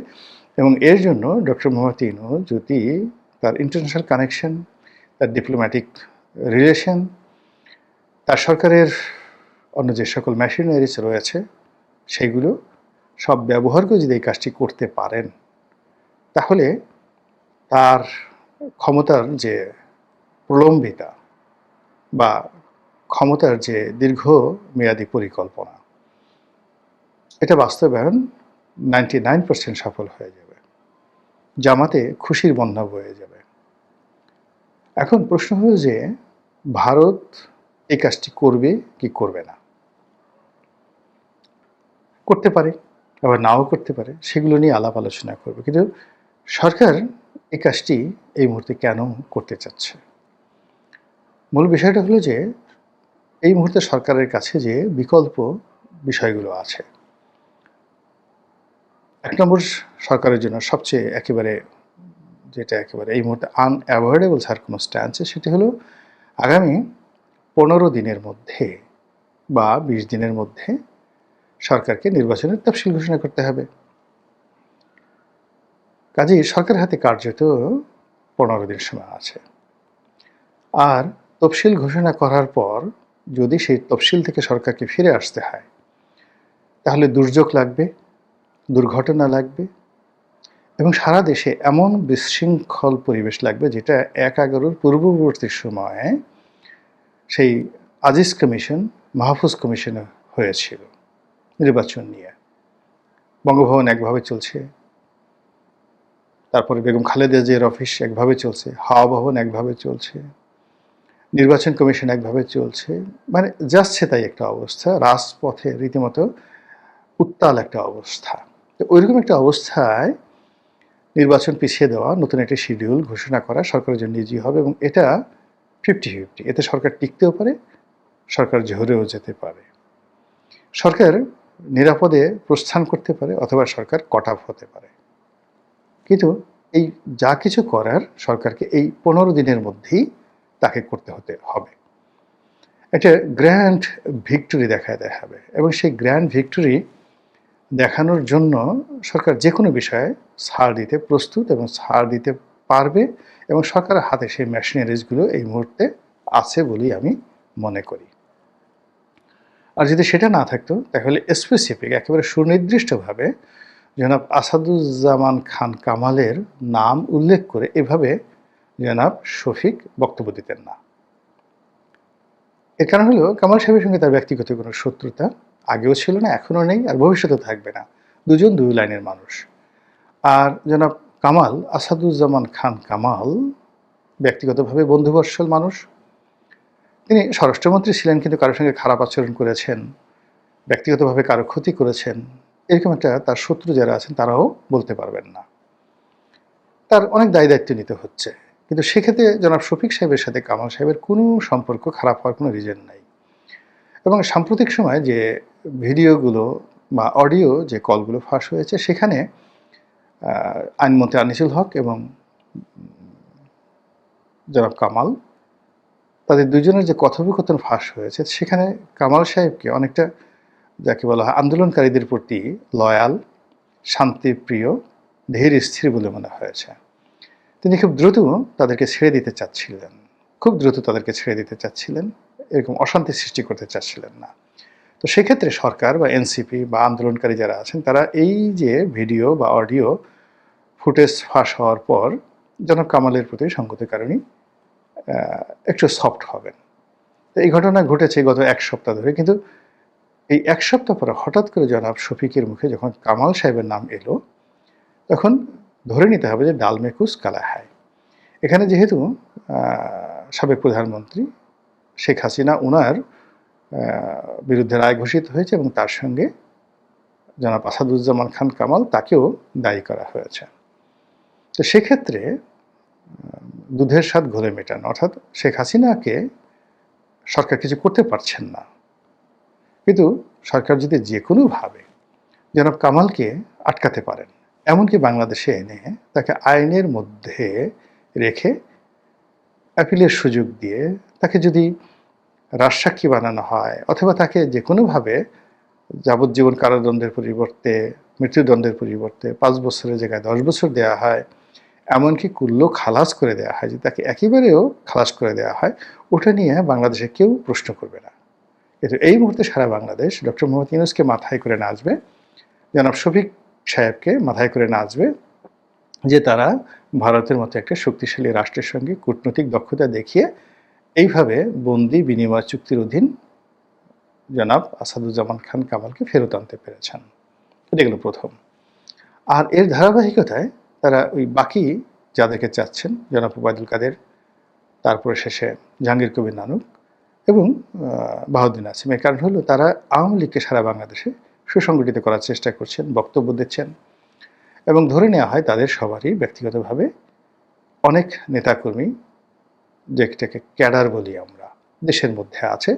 এবং এর জন্য ডক্টর মোহাম্মদ ইউনূস যদি তার ইন্টারন্যাশনাল কানেকশন, তার ডিপ্লোম্যাটিক রিলেশন, তার সরকারের অন্য যে সকল মেশিনারিজ রয়েছে সেইগুলো সব ব্যবহার করে যদি এই কাজটি করতে পারেন, তাহলে তার ক্ষমতার যে প্রলম্বিতা বা ক্ষমতার যে দীর্ঘমেয়াদী পরিকল্পনা, এটা বাস্তবায়ন 99% সফল হয়ে যাবে, জামাতে খুশির বন্যা বয়ে যাবে। এখন প্রশ্ন হলো যে ভারত এই কাজটি করবে কি করবে না, করতে পারে আবার নাও করতে পারে, সেগুলো নিয়ে আলাপ আলোচনা করবে। কিন্তু সরকার এই কাজটি এই মুহূর্তে কেন করতে চাচ্ছে, মূল বিষয়টা হলো যে এই মুহূর্তে সরকারের কাছে যে বিকল্প বিষয়গুলো আছে, ১ নম্বর সরকারের জন্য সবচেয়ে একেবারে এই মুহূর্তে আনঅ্যাভয়েডেবল সার্কামস্ট্যান্সে, সেটি হলো আগামী ১৫ দিনের মধ্যে বা ২০ দিনের মধ্যে সরকারকে নির্বাচনের তফসিল ঘোষণা করতে হবে। কাজেই সরকারের হাতে কার্যত ১৫ দিন সময় আছে। আর তফসিল ঘোষণা করার পর যদি সেই তফসিল থেকে সরকারকে ফিরে আসতে হয়, তাহলে দুর্যোগ লাগবে, দুর্ঘটনা লাগবে এবং সারা দেশে এমন বিশৃঙ্খল পরিবেশ লাগবে যেটা ১/১১ পূর্ববর্তী সময়ে সেই আজিজ কমিশন, মাহফুজ কমিশনে হয়েছিল নির্বাচন নিয়ে। বঙ্গভবন একভাবে চলছে, তারপরে বেগম খালেদা জিয়ার অফিস একভাবে চলছে, হাওয়া ভবন একভাবে চলছে, নির্বাচন কমিশন একভাবে চলছে, মানে যাচ্ছে তাই একটা অবস্থা, রাজপথে রীতিমতো উত্তাল একটা অবস্থা। তো ওইরকম একটা অবস্থায় নির্বাচন পিছিয়ে দেওয়া, নতুন একটা শিডিউল ঘোষণা করা সরকারের জন্য ইজি হবে এবং এটা 50-50, এতে সরকার টিকতেও পারে, সরকার ঝরেও যেতে পারে, সরকার নিরাপদে প্রস্থান করতে পারে অথবা সরকার কট অফ হতে পারে। কিন্তু এই যা কিছু করার সরকারকে এই ১৫ দিনের মধ্যেই তাকে করতে হবে। একটা গ্র্যান্ড ভিক্টরি দেখাতে হবে এবং সেই গ্র্যান্ড ভিক্টরি দেখানোর জন্য সরকার যে কোনো বিষয়ে ছাড় দিতে প্রস্তুত এবং ছাড় দিতে পারবে এবং সরকারের হাতে সেই মেশিনারিজগুলো এই মুহূর্তে আছে বলেই আমি মনে করি। আর যদি সেটা না থাকতো তাহলে স্পেসিফিক একেবারে সুনির্দিষ্টভাবে জনাব আসাদুজ্জামান খান কামালের নাম উল্লেখ করে এভাবে জনাব শফিক বক্তব্য দিতেন না। এর কারণ হলো কামাল সাহেবের সঙ্গে তার ব্যক্তিগত কোনো শত্রুতা আগেও ছিল না, এখনও নেই, আর ভবিষ্যতে থাকবে না। দুজন দুই লাইনের মানুষ। আর জনাব কামাল, আসাদুজ্জামান খান কামাল ব্যক্তিগতভাবে বন্ধুবৎসল মানুষ। তিনি স্বরাষ্ট্রমন্ত্রী ছিলেন কিন্তু কারোর সঙ্গে খারাপ আচরণ করেছেন, ব্যক্তিগতভাবে কারো ক্ষতি করেছেন, এরকম একটা তার শত্রু যারা আছেন তারাও বলতে পারবেন না। তার অনেক দায়িত্ব নিতে হচ্ছে, কিন্তু সেক্ষেত্রে জনাব শফিক সাহেবের সাথে কামাল সাহেবের কোনো সম্পর্ক খারাপ হওয়ার কোনো রিজন নাই। এবং সাম্প্রতিক সময়ে যে ভিডিওগুলো বা অডিও যে কলগুলো ফাঁস হয়েছে, সেখানে আইনমন্ত্রী আনিসুল হক এবং জনাব কামাল, তাদের দুজনের যে কথোপকথন ফাঁস হয়েছে, সেখানে কামাল সাহেবকে অনেকটা যাকে বলা হয় আন্দোলনকারীদের প্রতি লয়াল, শান্তিপ্রিয়, ধীর স্থির বলে মনে হয়েছে। তিনি খুব দ্রুত তাদেরকে ছেড়ে দিতে চাচ্ছিলেন, এরকম অশান্তি সৃষ্টি করতে চাচ্ছিলেন না। তো সেক্ষেত্রে সরকার বা এনসিপি বা আন্দোলনকারী যারা আছেন তারা এই যে ভিডিও বা অডিও ফুটেজ ফাঁস হওয়ার পর জনাব কামালের প্রতি সঙ্গত কারণে একটু সফট হবেন। তো এই ঘটনা ঘটেছে গত 1 সপ্তাহ ধরে, কিন্তু এই 1 সপ্তাহ পরে হঠাৎ করে জনাব শফিকের মুখে যখন কামাল সাহেবের নাম এলো, তখন ধরে নিতে হবে যে ডালমেকুস কালা হায়। এখানে যেহেতু সাবেক প্রধানমন্ত্রী শেখ হাসিনা ওনার বিরুদ্ধে রায় ঘোষিত হয়েছে এবং তার সঙ্গে জনাব আসাদুজ্জামান খান কামাল তাকেও দায়ী করা হয়েছে। তো সেক্ষেত্রে দুধের স্বাদ ঘোলে মেটানো, অর্থাৎ শেখ হাসিনাকে সরকার কিছু করতে পারছেন না, কিন্তু সরকার যদি যে কোনোভাবে জনাব কামালকে আটকাতে পারেন, এমনকি বাংলাদেশে এনে তাকে আইনের মধ্যে রেখে অ্যাপিলের সুযোগ দিয়ে তাকে যদি রাজসাক্ষী বানানো হয়, অথবা তাকে যে কোনোভাবে যাবজ্জীবন কারাদণ্ডের পরিবর্তে মৃত্যুদণ্ডের পরিবর্তে 5 বছরের জায়গায় 10 বছর দেওয়া হয়, এমনকি কুল্লো খালাস করে দেওয়া হয়, যে তাকে একেবারেও খালাস করে দেওয়া হয়, ওটা নিয়ে বাংলাদেশে কেউ প্রশ্ন করবে না। কিন্তু এই মুহূর্তে সারা বাংলাদেশ ডক্টর মোহাম্মদ ইউনূসকে মাথায় করে নাচবে, জনাব শফিক সাহেবকে মাথায় করে নাচবে যে তারা ভারতের মতো একটা শক্তিশালী রাষ্ট্রের সঙ্গে কূটনৈতিক দক্ষতা দেখিয়ে এইভাবে বন্দি বিনিময় চুক্তির অধীন জনাব আসাদুজ্জামান খান কামালকে ফেরত আনতে পেরেছেন। এটা গেল প্রথম। আর এর ধারাবাহিকতায় তারা ওই বাকি যাদেরকে চাচ্ছেন, জনাব ওবায়দুল কাদের, তারপরে শেষে জাহাঙ্গীর কবির নানক এবং বাহাউদ্দিন নাসিম। এর কারণ হলো তারা আওয়ামী লীগকে সারা বাংলাদেশে সুসংগঠিত করার চেষ্টা করছেন, বক্তব্য দিচ্ছেন, এবং ধরে নেওয়া হয় তাদের সবারই ব্যক্তিগতভাবে অনেক নেতাকর্মী, যেটাকে ক্যাডার বলি আমরা, দেশের মধ্যে আছে,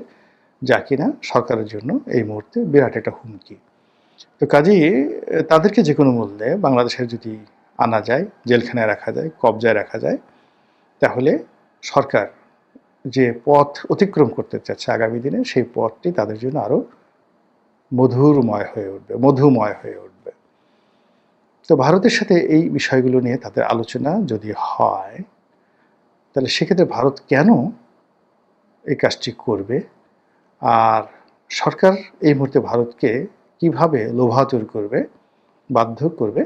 যা কিনা সরকারের জন্য এই মুহূর্তে বিরাট একটা হুমকি। তো কাজেই তাদেরকে যে কোনো মূল্যে বাংলাদেশের যদি আনা যায়, জেলখানায় রাখা যায়, কবজায় রাখা যায়, তাহলে সরকার যে পথ অতিক্রম করতে চাচ্ছে আগামী দিনে, সেই পথটি তাদের জন্য আরও মধুময় হয়ে উঠবে। তো ভারতের সাথে এই বিষয়গুলো নিয়ে তাদের আলোচনা যদি হয়, তাহলে সেক্ষেত্রে ভারত কেন এই কাজটি করবে, আর সরকার এই মুহূর্তে ভারতকে কিভাবে লোভাতুর করবে, বাধ্য করবে,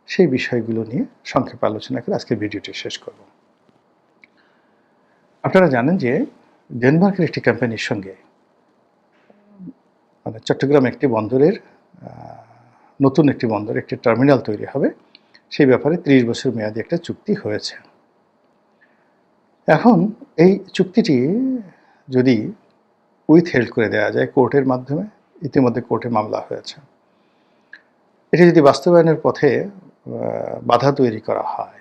সেই বিষয়গুলো নিয়ে সংক্ষেপে আলোচনা করে আজকে ভিডিওটি শেষ করব। আপনারা জানেন যে ডেনমার্কের একটি কোম্পানির সঙ্গে মানে চট্টগ্রাম একটি বন্দরের নতুন একটি বন্দর, একটি টার্মিনাল তৈরি হবে, সেই ব্যাপারে 30 বছর মেয়াদী একটা চুক্তি হয়েছে। এখন এই চুক্তিটি যদি উইথহেল্ড করে দেওয়া যায় কোর্টের মাধ্যমে, ইতিমধ্যে কোর্টে মামলা হয়েছে, এটি যদি বাস্তবায়নের পথে বাধা তৈরি করা হয়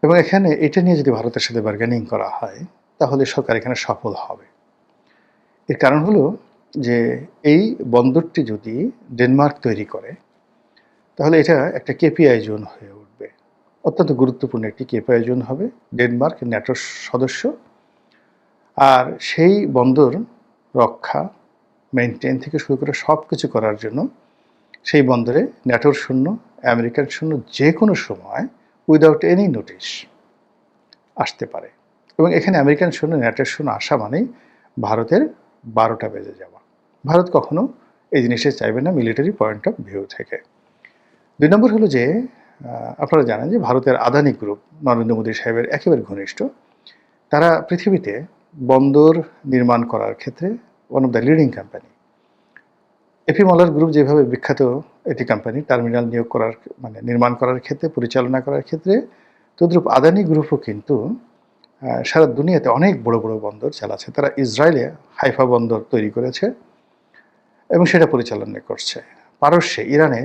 এবং এখানে এটা নিয়ে যদি ভারতের সাথে বার্গেনিং করা হয়, তাহলে সরকার এখানে সফল হবে। এর কারণ হলো যে এই বন্দরটি যদি ডেনমার্ক তৈরি করে, তাহলে এটা একটা কেপিআই জোন হয়ে উঠবে, অত্যন্ত গুরুত্বপূর্ণ একটি কেপিআই জোন হবে। ডেনমার্ক ন্যাটোর সদস্য, আর সেই বন্দর রক্ষা, মেনটেন থেকে শুরু করে সব কিছু করার জন্য সেই বন্দরে ন্যাটোর শূন্য, আমেরিকান শূন্য যে কোনো সময় উইদাউট এনি নোটিশ আসতে পারে, এবং এখানে আমেরিকান শূন্য, ন্যাটোর শূন্য আসা মানেই ভারতের 12টা বেজে যাওয়া। ভারত কখনো এই জিনিসে চাইবে না মিলিটারি পয়েন্ট অফ ভিউ থেকে। 2 নম্বর হলো যে আপনারা জানেন যে ভারতের আদানি গ্রুপ নরেন্দ্র মোদী সাহেবের একেবারে ঘনিষ্ঠ, তারা পৃথিবীতে বন্দর নির্মাণ করার ক্ষেত্রে one of the leading company. A P Moller group যেভাবে বিখ্যাত একটি কোম্পানি টার্মিনাল নিয়োগ করার মানে নির্মাণ করার ক্ষেত্রে, পরিচালনা করার ক্ষেত্রে, তদ্রূপ আদানি গ্রুপও কিন্তু সারা দুনিয়াতে অনেক বড় বড় বন্দর চালাচ্ছে। তারা ইসরায়েলে হাইফা বন্দর তৈরি করেছে এবং সেটা পরিচালনা করছে। পারস্যে, ইরানে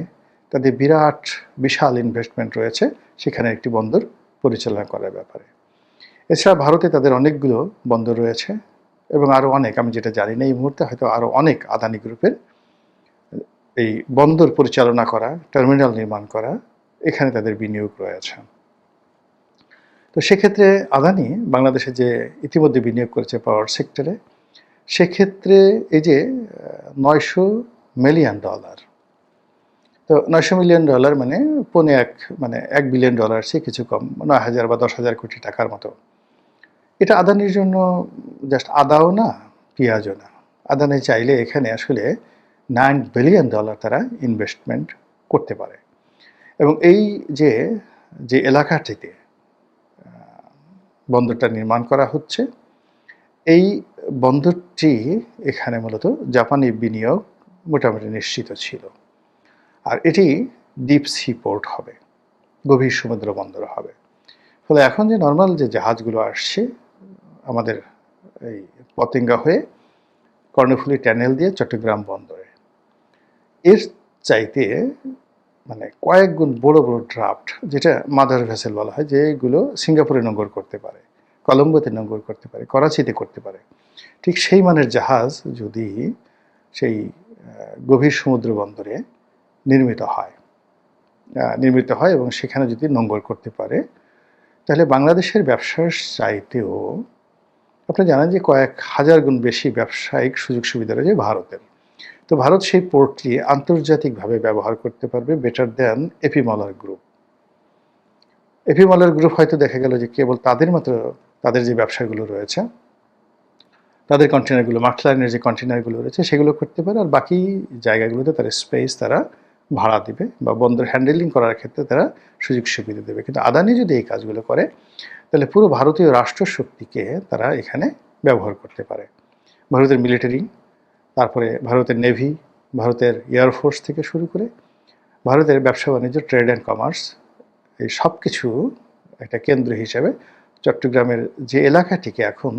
তাদের বিরাট বিশাল ইনভেস্টমেন্ট রয়েছে সেখানে একটি বন্দর পরিচালনা করার ব্যাপারে। এছাড়া ভারতে তাদের অনেকগুলো বন্দর রয়েছে এবং আরও অনেক, আমি যেটা জানি না এই মুহূর্তে, হয়তো আরও অনেক আদানি গ্রুপের এই বন্দর পরিচালনা করা, টার্মিনাল নির্মাণ করা, এখানে তাদের বিনিয়োগ রয়েছে। তো সেক্ষেত্রে আদানি বাংলাদেশে যে ইতিমধ্যে বিনিয়োগ করেছে পাওয়ার সেক্টরে, সেক্ষেত্রে এই যে $900 মিলিয়ন, তো $900 মিলিয়ন মানে $1 বিলিয়ন চেয়ে কিছু কম, 9,000 বা 10,000 কোটি টাকার মতো। এটা আদানির জন্য জাস্ট আদাও না, পেঁয়াজও না। আদানি চাইলে এখানে আসলে $9 বিলিয়ন তারা ইনভেস্টমেন্ট করতে পারে। এবং এই যে যে এলাকাটিতে বন্দরটা নির্মাণ করা হচ্ছে, এই বন্দরটি এখানে মূলত জাপানি বিনিয়োগ মোটামুটি নিশ্চিত ছিল। আর এটি ডিপ সি পোর্ট হবে, গভীর সমুদ্র বন্দর হবে। ফলে এখন যে নর্মাল যে জাহাজগুলো আসছে আমাদের এই পতেঙ্গা হয়ে কর্ণফুলী ট্যানেল দিয়ে চট্টগ্রাম বন্দরে, এর চাইতে মানে কয়েক গুণ বড় বড় ড্রাফট, যেটা মাদার ভেসেল বলা হয়, যেগুলো সিঙ্গাপুরে নোঙর করতে পারে, কলম্বোতে নোঙর করতে পারে, করাচিতে করতে পারে, ঠিক সেই মানের জাহাজ যদি সেই গভীর সমুদ্র বন্দরে নির্মিত হয় এবং সেখানে যদি নোঙর করতে পারে, তাহলে বাংলাদেশের ব্যবসার চাইতেও আপনি জানেন যে কয়েক হাজার গুণ বেশি ব্যবসায়িক সুযোগ সুবিধা রয়েছে ভারতের। তো ভারত সেই পোর্টটি আন্তর্জাতিকভাবে ব্যবহার করতে পারবে better than A P Moller group. A P Moller group হয়তো দেখা গেল যে কেবল তাদের যে ব্যবসাগুলো রয়েছে, তাদের কন্টেনারগুলো, মার্কলাইনের যে কন্টেনারগুলো রয়েছে সেগুলো করতে পারে, আর বাকি জায়গাগুলোতে তার স্পেস তারা ভাড়া দিবে বা বন্দর হ্যান্ডেলিং করার ক্ষেত্রে তারা সুযোগ সুবিধা দেবে। কিন্তু আদানি যদি এই কাজগুলো করে, তাহলে পুরো ভারতীয় রাষ্ট্রশক্তিকে তারা এখানে ব্যবহার করতে পারে। ভারতের মিলিটারি, তারপরে ভারতের নেভি, ভারতের এয়ারফোর্স থেকে শুরু করে ভারতের ব্যবসা বাণিজ্য, ট্রেড অ্যান্ড কমার্স, এই সব কিছু একটা কেন্দ্র হিসেবে চট্টগ্রামের যে এলাকাটিকে এখন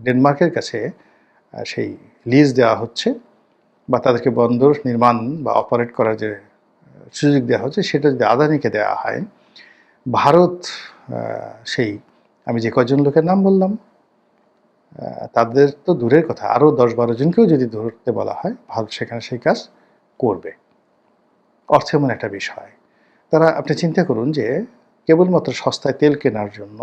ডেনমার্কের কাছে সেই লিজ দেওয়া হচ্ছে বা তাদেরকে বন্দর নির্মাণ বা অপারেট করার যে সুযোগ দেওয়া হচ্ছে, সেটা যদি আদানিকে দেওয়া হয়, ভারত সেই আমি যে কজন লোকের নাম বললাম তাদের তো দূরের কথা, আরও 10-12 জনকেও যদি ধরতে বলা হয়, ভারত সেখানে সেই কাজ করবে। অর্থ এমন একটা বিষয়, তারা আপনি চিন্তা করুন যে কেবলমাত্র সস্তায় তেল কেনার জন্য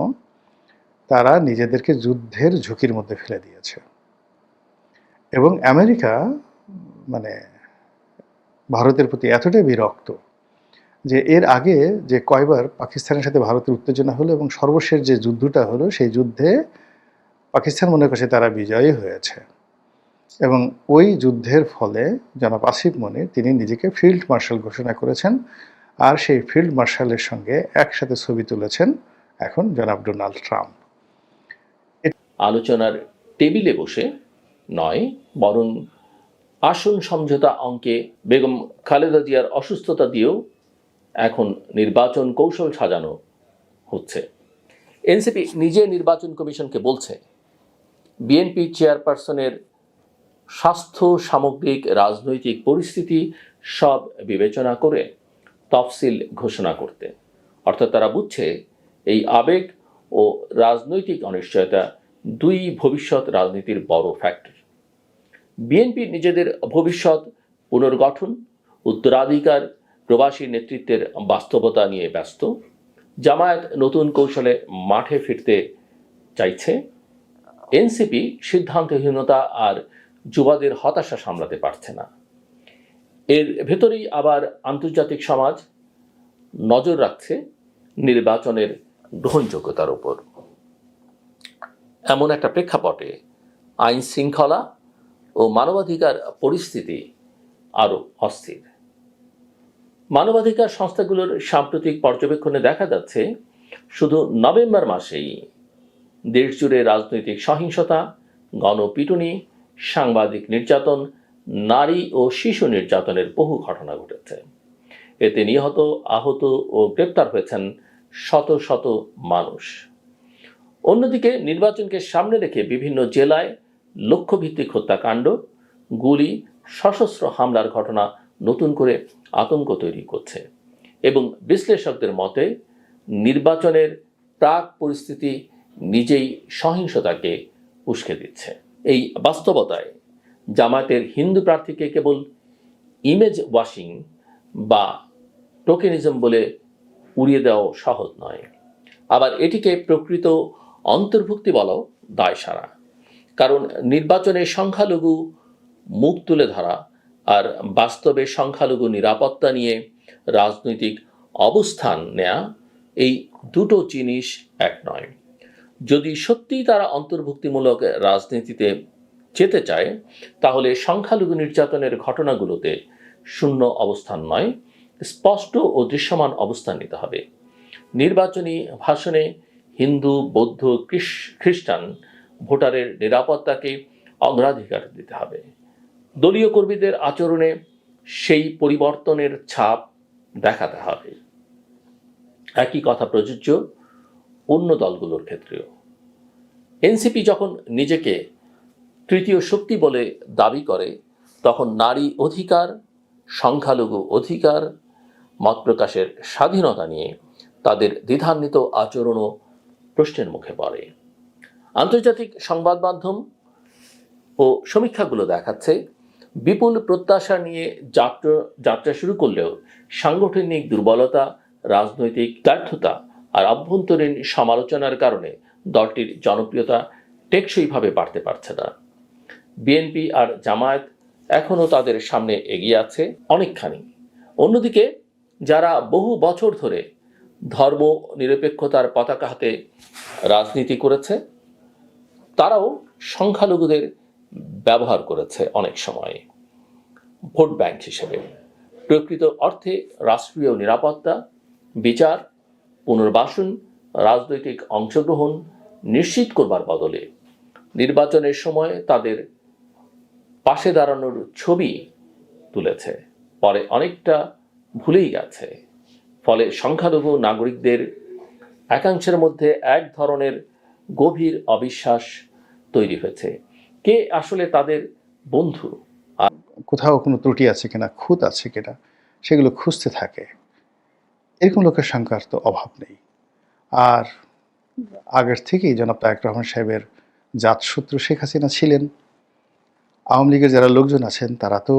তারা নিজেদেরকে যুদ্ধের ঝুঁকির মধ্যে ফেলে দিয়েছে। এবং আমেরিকা মানে ভারতের প্রতি এতটাই বিরক্ত যে এর আগে যে কয়বার পাকিস্তানের সাথে ভারতের উত্তেজনা হলো এবং সর্বশেষ যে যুদ্ধটা হলো, সেই যুদ্ধে পাকিস্তান মনে করছে তারা বিজয়ী হয়েছে। এবং ওই যুদ্ধের ফলে জনাব আসিফ মনির তিনি নিজেকে ফিল্ড মার্শাল ঘোষণা করেছেন, আর সেই ফিল্ড মার্শালের সঙ্গে একসাথে ছবি তুলেছেন এখন জনাব ডোনাল্ড ট্রাম্প।
আলোচনার টেবিলে বসে নয়, বরং আসন সমঝোতা অঙ্কে বেগম খালেদা জিয়ার অসুস্থতা দিয়েও এখন নির্বাচন কৌশল সাজানো হচ্ছে। এনসিপি নিজে নির্বাচন কমিশনকে বলছে বিএনপি চেয়ারপারসনের স্বাস্থ্য, সামগ্রিক রাজনৈতিক পরিস্থিতি সব বিবেচনা করে তফসিল ঘোষণা করতে। অর্থাৎ তারা বুঝছে এই আবেগ ও রাজনৈতিক অনিশ্চয়তা দুই ভবিষ্যৎ রাজনীতির বড় ফ্যাক্টর। বিএনপি নিজেদের ভবিষ্যৎ পুনর্গঠন, উত্তরাধিকার, প্রবাসী নেতৃত্বের বাস্তবতা নিয়ে ব্যস্ত। জামায়াত নতুন কৌশলে মাঠে ফিরতে চাইছে। এনসিপি সিদ্ধান্তহীনতা আর যুবাদের হতাশা সামলাতে পারছে না। এর ভেতরেই আবার আন্তর্জাতিক সমাজ নজর রাখছে নির্বাচনের গ্রহণযোগ্যতার উপর। এমন একটা প্রেক্ষাপটে আইন শৃঙ্খলা ও মানবাধিকার পরিস্থিতি আরও অস্থির। মানবাধিকার সংস্থাগুলোর সাম্প্রতিক পর্যবেক্ষণে দেখা যাচ্ছে শুধু নভেম্বর মাসেই দেশজুড়ে রাজনৈতিক সহিংসতা, গণপিটুনি, সাংবাদিক নির্যাতন, নারী ও শিশু নির্যাতনের বহু ঘটনা ঘটেছে। এতে নিহত, আহত ও গ্রেপ্তার হয়েছেন শত শত মানুষ। অন্যদিকে নির্বাচনকে সামনে রেখে বিভিন্ন জেলায় লক্ষ্যভিত্তিক হত্যাকাণ্ড, গুলি, সশস্ত্র হামলার ঘটনা নতুন করে আতঙ্ক তৈরি করছে এবং বিশ্লেষকদের মতে নির্বাচনের প্রাক পরিস্থিতি নিজেই সহিংসতাকে উস্কে দিচ্ছে। এই বাস্তবতায় জামায়াতের হিন্দু প্রার্থীকে কেবল ইমেজ ওয়াশিং বা টোকেনিজম বলে উড়িয়ে দেওয়া সহজ নয়, আবার এটিকে প্রকৃত অন্তর্ভুক্তি বলাও দায়সারা। কারণ নির্বাচনে সংখ্যালঘু মুখ তুলে ধরা আর বাস্তবে সংখ্যালঘু নিরাপত্তা নিয়ে রাজনৈতিক অবস্থান নেয়া, এই দুটো জিনিস এক নয়। যদি সত্যিই তারা অন্তর্ভুক্তিমূলক রাজনীতিতে যেতে চায়, তাহলে সংখ্যালঘু নির্যাতনের ঘটনাগুলোতে শূন্য অবস্থান নয়, স্পষ্ট ও দৃশ্যমান অবস্থান নিতে হবে। নির্বাচনী ভাষণে হিন্দু, বৌদ্ধ, খ্রিস্টান ভোটারের নিরাপত্তাকে অগ্রাধিকার দিতে হবে। দলীয় কর্মীদের আচরণে সেই পরিবর্তনের ছাপ দেখাতে হবে। একই কথা প্রযোজ্য অন্য দলগুলোর ক্ষেত্রেও। এনসিপি যখন নিজেকে তৃতীয় শক্তি বলে দাবি করে, তখন নারী অধিকার, সংখ্যালঘু অধিকার, মত প্রকাশের স্বাধীনতা নিয়ে তাদের দ্বিধান্বিত আচরণও প্রশ্নের মুখে পড়ে। আন্তর্জাতিক সংবাদ মাধ্যম ও সমীক্ষাগুলো দেখাচ্ছে, বিপুল প্রত্যাশা নিয়ে যাত্রা শুরু করলেও সাংগঠনিক দুর্বলতা, রাজনৈতিক ব্যর্থতা আর আভ্যন্তরীণ সমালোচনার কারণে দলটির জনপ্রিয়তা টেকসইভাবে বাড়তে পারছে না। বিএনপি আর জামায়াত এখনও তাদের সামনে এগিয়ে আছে অনেকখানি। অন্যদিকে যারা বহু বছর ধরে ধর্ম নিরপেক্ষতার পতাকা হাতে রাজনীতি করেছে, তারাও সংখ্যালঘুদের ব্যবহার করেছে অনেক সময় ভোট ব্যাংক হিসেবে। প্রকৃত অর্থে রাষ্ট্রীয় নিরাপত্তা, বিচার, পুনর্বাসন, রাজনৈতিক অংশগ্রহণ নিশ্চিত করবার বদলে নির্বাচনের সময় তাদের পাশে দাঁড়ানোর ছবি তুলেছে, পরে অনেকটা ভুলেই গেছে। ফলে সংখ্যালঘু নাগরিকদের একাংশের মধ্যে এক ধরনের গভীর অবিশ্বাস তৈরি হয়েছে। কে আসলে তাদের বন্ধু?
কোথাও কোনো ত্রুটি আছে কিনা, খুঁত আছে কিনা, সেগুলো খুঁজতে থাকে। এরকম লোকের সংখ্যার তো অভাব নেই। আর আগের থেকেই জনাব তারেক রহমান সাহেবের জাতশত্রু শেখ হাসিনা ছিলেন। আওয়ামী লীগের যারা লোকজন আছেন তারা তো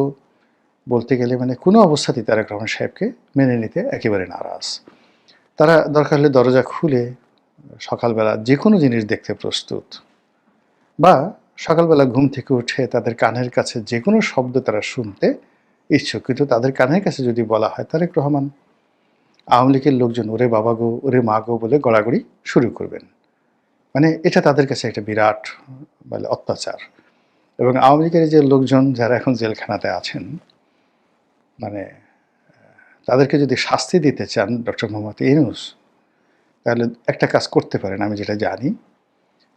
বলতে গেলে মানে কোনো অবস্থাতেই তারেক রহমান সাহেবকে মেনে নিতে একেবারে নারাজ। তারা দরকার হলে দরজা খুলে সকালবেলা যে কোনো জিনিস দেখতে প্রস্তুত, বা সকালবেলা ঘুম থেকে উঠে তাদের কানের কাছে যে কোনো শব্দ তারা শুনতে ইচ্ছুক। কিন্তু তাদের কানের কাছে যদি বলা হয় তারেক রহমান, আওয়ামী লীগের লোকজন ওরে বাবা গো, ওরে মা গো বলে গড়াগড়ি শুরু করবেন। মানে এটা তাদের কাছে একটা বিরাট মানে অত্যাচার। এবং আওয়ামী লীগের যে লোকজন যারা এখন জেলখানাতে আছেন, মানে তাদেরকে যদি শাস্তি দিতে চান ডক্টর মোহাম্মদ ইউনূস, তাহলে একটা কাজ করতে পারেন, আমি যেটা জানি,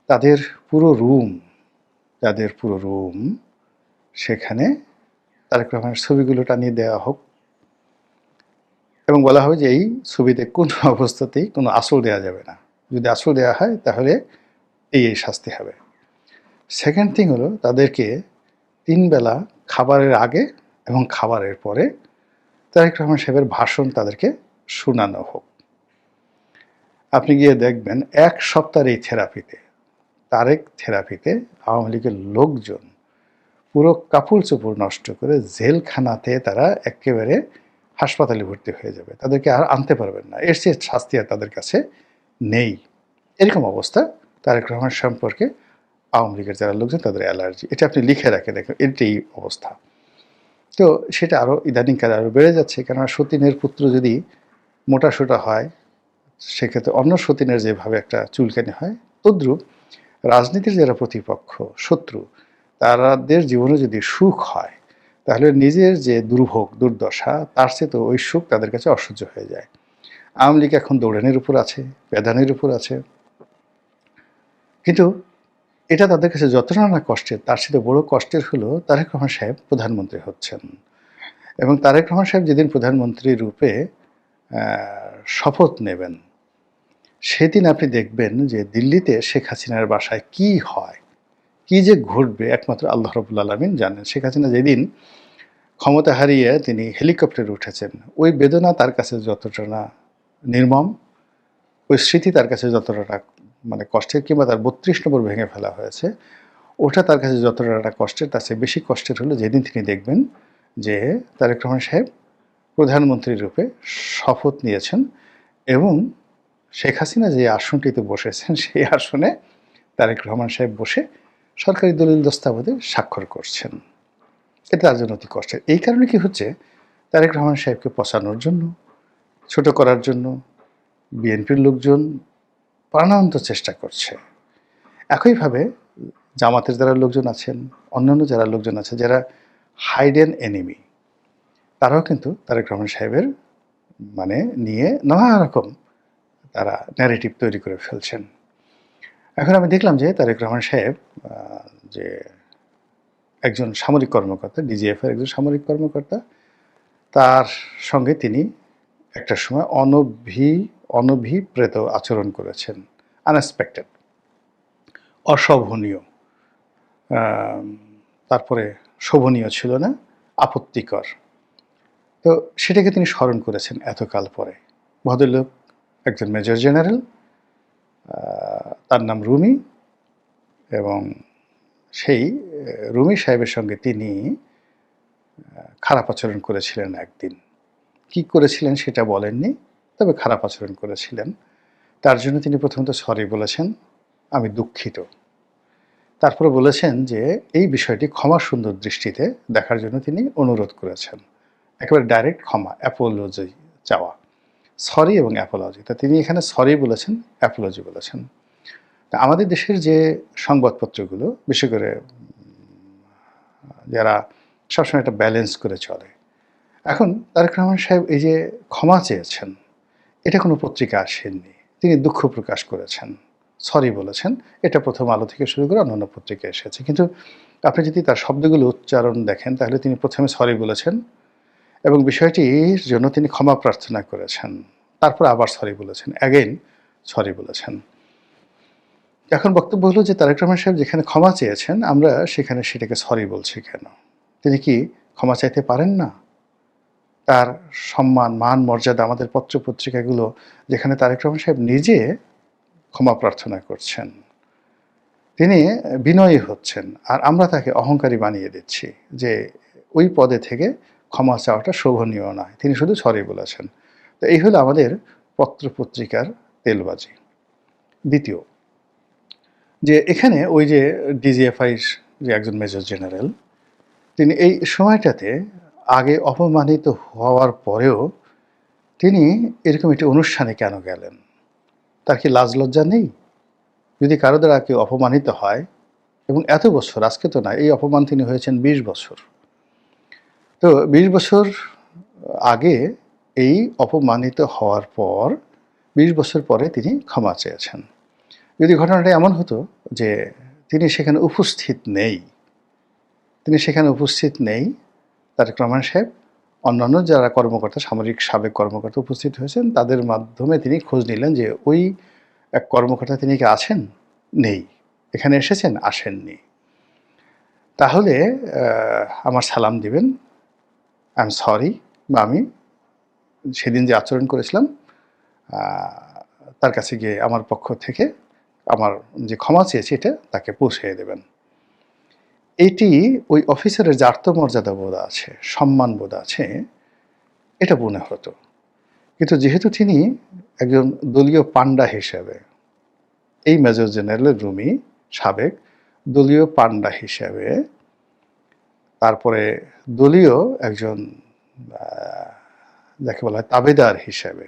তাদের পুরো রুম সেখানে তারেক রহমানের ছবিগুলো টানিয়ে দেওয়া হোক এবং বলা হবে যে এই ছবিতে কোনো অবস্থাতেই কোনো আসল দেওয়া যাবে না। যদি আসল দেওয়া হয় তাহলে এই শাস্তি হবে। সেকেন্ড থিং হলো, তাদেরকে 3 বেলা খাবারের আগে এবং খাবারের পরে তারেক রহমান সাহেবের ভাষণ তাদেরকে শোনানো হোক। আপনি গিয়ে দেখবেন 1 সপ্তাহের এই থেরাপিতে আওয়ামী লীগের লোকজন পুরো কাপড় চোপড় নষ্ট করে জেলখানাতে তারা একেবারে হাসপাতালে ভর্তি হয়ে যাবে। তাদেরকে আর আনতে পারবেন না, এর চেয়ে শাস্তি আর তাদের কাছে নেই। এরকম অবস্থা। তারেক রহমান সম্পর্কে আওয়ামী লীগের যারা লোকজন তাদের অ্যালার্জি, এটা আপনি লিখে রাখে দেখেন, এটাই অবস্থা। তো সেটা আরও ইদানিংকালে আরও বেড়ে যাচ্ছে, কেননা সতীনের পুত্র যদি মোটাসোটা হয়, সেক্ষেত্রে অন্য সতীনের যেভাবে একটা চুলকানি হয়, তদ্রূপ রাজনীতির যারা প্রতিপক্ষ, শত্রু, তাদের জীবনে যদি সুখ হয়, তাহলে নিজের যে দুর্ভোগ দুর্দশা, তার চেয়ে তো ওই সুখ তাদের কাছে অসহ্য হয়ে যায়। আওয়ামী লীগ এখন দৌড়ানির উপর আছে, প্যাদানির উপর আছে, কিন্তু এটা তাদের কাছে যতটা না কষ্টের, তার সাথে বড় কষ্টের হলো তারেক রহমান সাহেব প্রধানমন্ত্রী হচ্ছেন। এবং তারেক রহমান সাহেব যেদিন প্রধানমন্ত্রী রূপে শপথ নেবেন, সেদিন আপনি দেখবেন যে দিল্লিতে শেখ হাসিনার বাসায় কি হয়, কি যে ঘটবে একমাত্র আল্লাহ রাব্বুল আলামিন জানেন। শেখ হাসিনা যেদিন ক্ষমতা হারিয়ে তিনি হেলিকপ্টারে উঠেছেন, ওই বেদনা তার কাছে যতটা না নির্মম, ওই স্মৃতি তার কাছে যতটা মানে কষ্টের, কিংবা তার 32 নম্বর ভেঙে ফেলা হয়েছে, ওটা তার কাছে যতটা কষ্টের, তার চেয়ে বেশি কষ্টের হলো যেদিন তিনি দেখবেন যে তারেক রহমান সাহেব প্রধানমন্ত্রী রূপে শপথ নিয়েছেন এবং শেখ হাসিনা যে আসনটিতে বসেছেন সেই আসনে তারেক রহমান সাহেব বসে সরকারি দলিল দস্তাবেজে স্বাক্ষর করছেন। এটা তার জন্য অতি কষ্টের। এই কারণে কি হচ্ছে, তারেক রহমান সাহেবকে পচানোর জন্য, ছোট করার জন্য বিএনপির লোকজন প্রাণান্ত চেষ্টা করছে। একইভাবে জামাতের যারা লোকজন আছেন, অন্যান্য যারা লোকজন আছে যারা হাইডেন এনিমি, তারাও কিন্তু তারেক রহমান সাহেবের মানে নিয়ে নানা রকম তারা ন্যারেটিভ তৈরি করে ফেলছেন। এখন আমি দেখলাম যে তারেক রহমান সাহেব যে একজন সামরিক কর্মকর্তা, ডিজিএফ এর একজন সামরিক কর্মকর্তা, তার সঙ্গে তিনি একটা সময় অনভিপ্রেত আচরণ করেছেন, আনএক্সপেক্টেড, অশোভনীয়, তারপরে শোভনীয় ছিল না, আপত্তিকর। তো সেটাকে তিনি স্মরণ করেছেন এতকাল পরে। ভদ্রলোক একজন মেজর জেনারেল, তার নাম রুমি, এবং সেই রুমি সাহেবের সঙ্গে তিনি খারাপ আচরণ করেছিলেন একদিন। কি করেছিলেন সেটা বলেননি, তবে খারাপ আচরণ করেছিলেন। তার জন্য তিনি প্রথমত সরি বলেছেন, আমি দুঃখিত। তারপরে বলেছেন যে এই বিষয়টি ক্ষমা সুন্দর দৃষ্টিতে দেখার জন্য তিনি অনুরোধ করেছেন। একেবারে ডাইরেক্ট ক্ষমা, অ্যাপোলজি চাওয়া, সরি এবং অ্যাপোলজি। তা তিনি এখানে সরি বলেছেন, অ্যাপোলজি বলেছেন। তা আমাদের দেশের যে সংবাদপত্রগুলো, বিশেষ করে যারা সবসময় একটা ব্যালেন্স করে চলে, এখন তারেক রহমান সাহেব এই যে ক্ষমা চেয়েছেন, এটা কোনো পত্রিকা আসেননি, তিনি দুঃখ প্রকাশ করেছেন, সরি বলেছেন। এটা প্রথম আলো থেকে শুরু করে অন্যান্য পত্রিকায় এসেছে। কিন্তু আপনি যদি তার শব্দগুলো উচ্চারণ দেখেন, তাহলে তিনি প্রথমে সরি বলেছেন এবং বিষয়টির জন্য তিনি ক্ষমা প্রার্থনা করেছেন, তারপর আবার সরি বলেছেন, অ্যাগেইন সরি বলেছেন। এখন বক্তব্য হলো যে তারেক রহমান সাহেব যেখানে ক্ষমা চেয়েছেন, আমরা সেখানে সেটাকে সরি বলছি কেন? তিনি কি ক্ষমা চাইতে পারেন না? তার সম্মান, মান, মর্যাদা, আমাদের পত্রপত্রিকাগুলো যেখানে তারেক রহমান সাহেব নিজে ক্ষমা প্রার্থনা করছেন, তিনি বিনয়ী হচ্ছেন, আর আমরা তাকে অহংকারী বানিয়ে দিচ্ছি যে ওই পদে থেকে ক্ষমা চাওয়াটা শোভনীয় নয়, তিনি শুধু সরি বলেছেন। তো এই হলো আমাদের পত্রপত্রিকার তেলবাজি। দ্বিতীয়, যে এখানে ওই যে ডিজিএফআই যে একজন মেজর জেনারেল, তিনি এই সময়টাতে আগে অপমানিত হওয়ার পরেও তিনি এরকম একটি অনুষ্ঠানে কেন গেলেন? তার কি লাজ লজ্জা নেই? যদি কারো দ্বারা কেউ অপমানিত হয়, এবং এত বছর, আজকে তো না, এই অপমান তিনি হয়েছেন 20 বছর। তো 20 বছর আগে এই অপমানিত হওয়ার পর 20 বছর পরে তিনি ক্ষমা চেয়েছেন। যদি ঘটনাটা এমন হতো যে তিনি সেখানে উপস্থিত নেই, তারেক রহমান সাহেব, অন্যান্য যারা কর্মকর্তা, সামরিক সাবেক কর্মকর্তা উপস্থিত হয়েছেন, তাদের মাধ্যমে তিনি খোঁজ নিলেন যে ওই এক কর্মকর্তা তিনি কি আছেন? নেই। এখানে এসেছেন? আসেননি। তাহলে আমার সালাম দিবেন, আই এম সরি, বা আমি সেদিন যে আচরণ করেছিলাম তার কাছে গিয়ে আমার পক্ষ থেকে আমার যে ক্ষমা চেয়েছি এটা তাকে পৌঁছে দেবেন। এটি ওই অফিসারের যে আত্মমর্যাদা বোধ আছে, সম্মান বোধ আছে, এটা মনে হতো। কিন্তু যেহেতু তিনি একজন দলীয় পান্ডা হিসেবে, এই মেজর জেনারেল রুমি সাবেক দলীয় পান্ডা হিসেবে, তারপরে দলীয় একজন যাকে বলা হয় তাবেদার হিসেবে,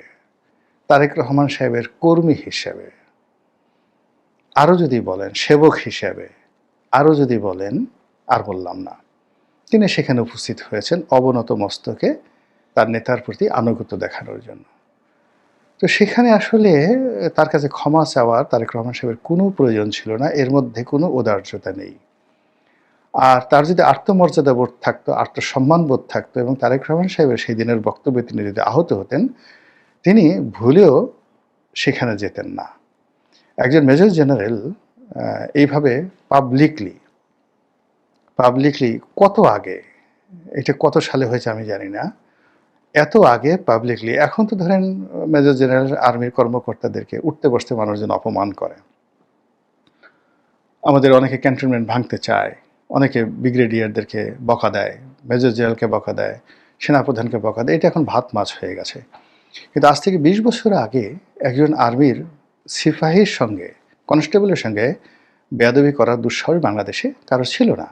তারেক রহমান সাহেবের কর্মী হিসেবে, আরও যদি বলেন সেবক হিসেবে, আরও যদি বলেন, আর বললাম না, তিনি সেখানে উপস্থিত হয়েছেন অবনত মস্তকে তার নেতার প্রতি আনুগত্য দেখানোর জন্য। তো সেখানে আসলে তার কাছে ক্ষমা চাওয়ার তারেক রহমান সাহেবের কোনো প্রয়োজন ছিল না, এর মধ্যে কোনো ঔদার্যতা নেই। আর তার যদি আত্মমর্যাদা বোধ থাকতো, আত্মসম্মান বোধ থাকতো, এবং তারেক রহমান সাহেবের সেই দিনের বক্তব্যে তিনি যদি আহত হতেন, তিনি ভুলেও সেখানে যেতেন না। একজন মেজর জেনারেল এইভাবে পাবলিকলি কত আগে, এটা কত সালে হয়েছে আমি জানি না, এত আগে পাবলিকলি, এখন তো ধরেন মেজর জেনারেল আর্মির কর্মকর্তাদেরকে উঠতে বসতে মানুষজন অপমান করে, আমাদের অনেকে ক্যান্টনমেন্ট ভাঙতে চায়, অনেকে ব্রিগেডিয়ারদেরকে বকা দেয়, মেজর জেনারেলকে বকা দেয়, সেনাপ্রধানকে বকা দেয়, এটা এখন ভাত মাছ হয়ে গেছে। কিন্তু আজ থেকে 20 বছর আগে একজন আর্মির সিপাহীর সঙ্গে, কনস্টেবলের সঙ্গে বেয়াদবি করার দুঃসাহস বাংলাদেশে কারো ছিল না।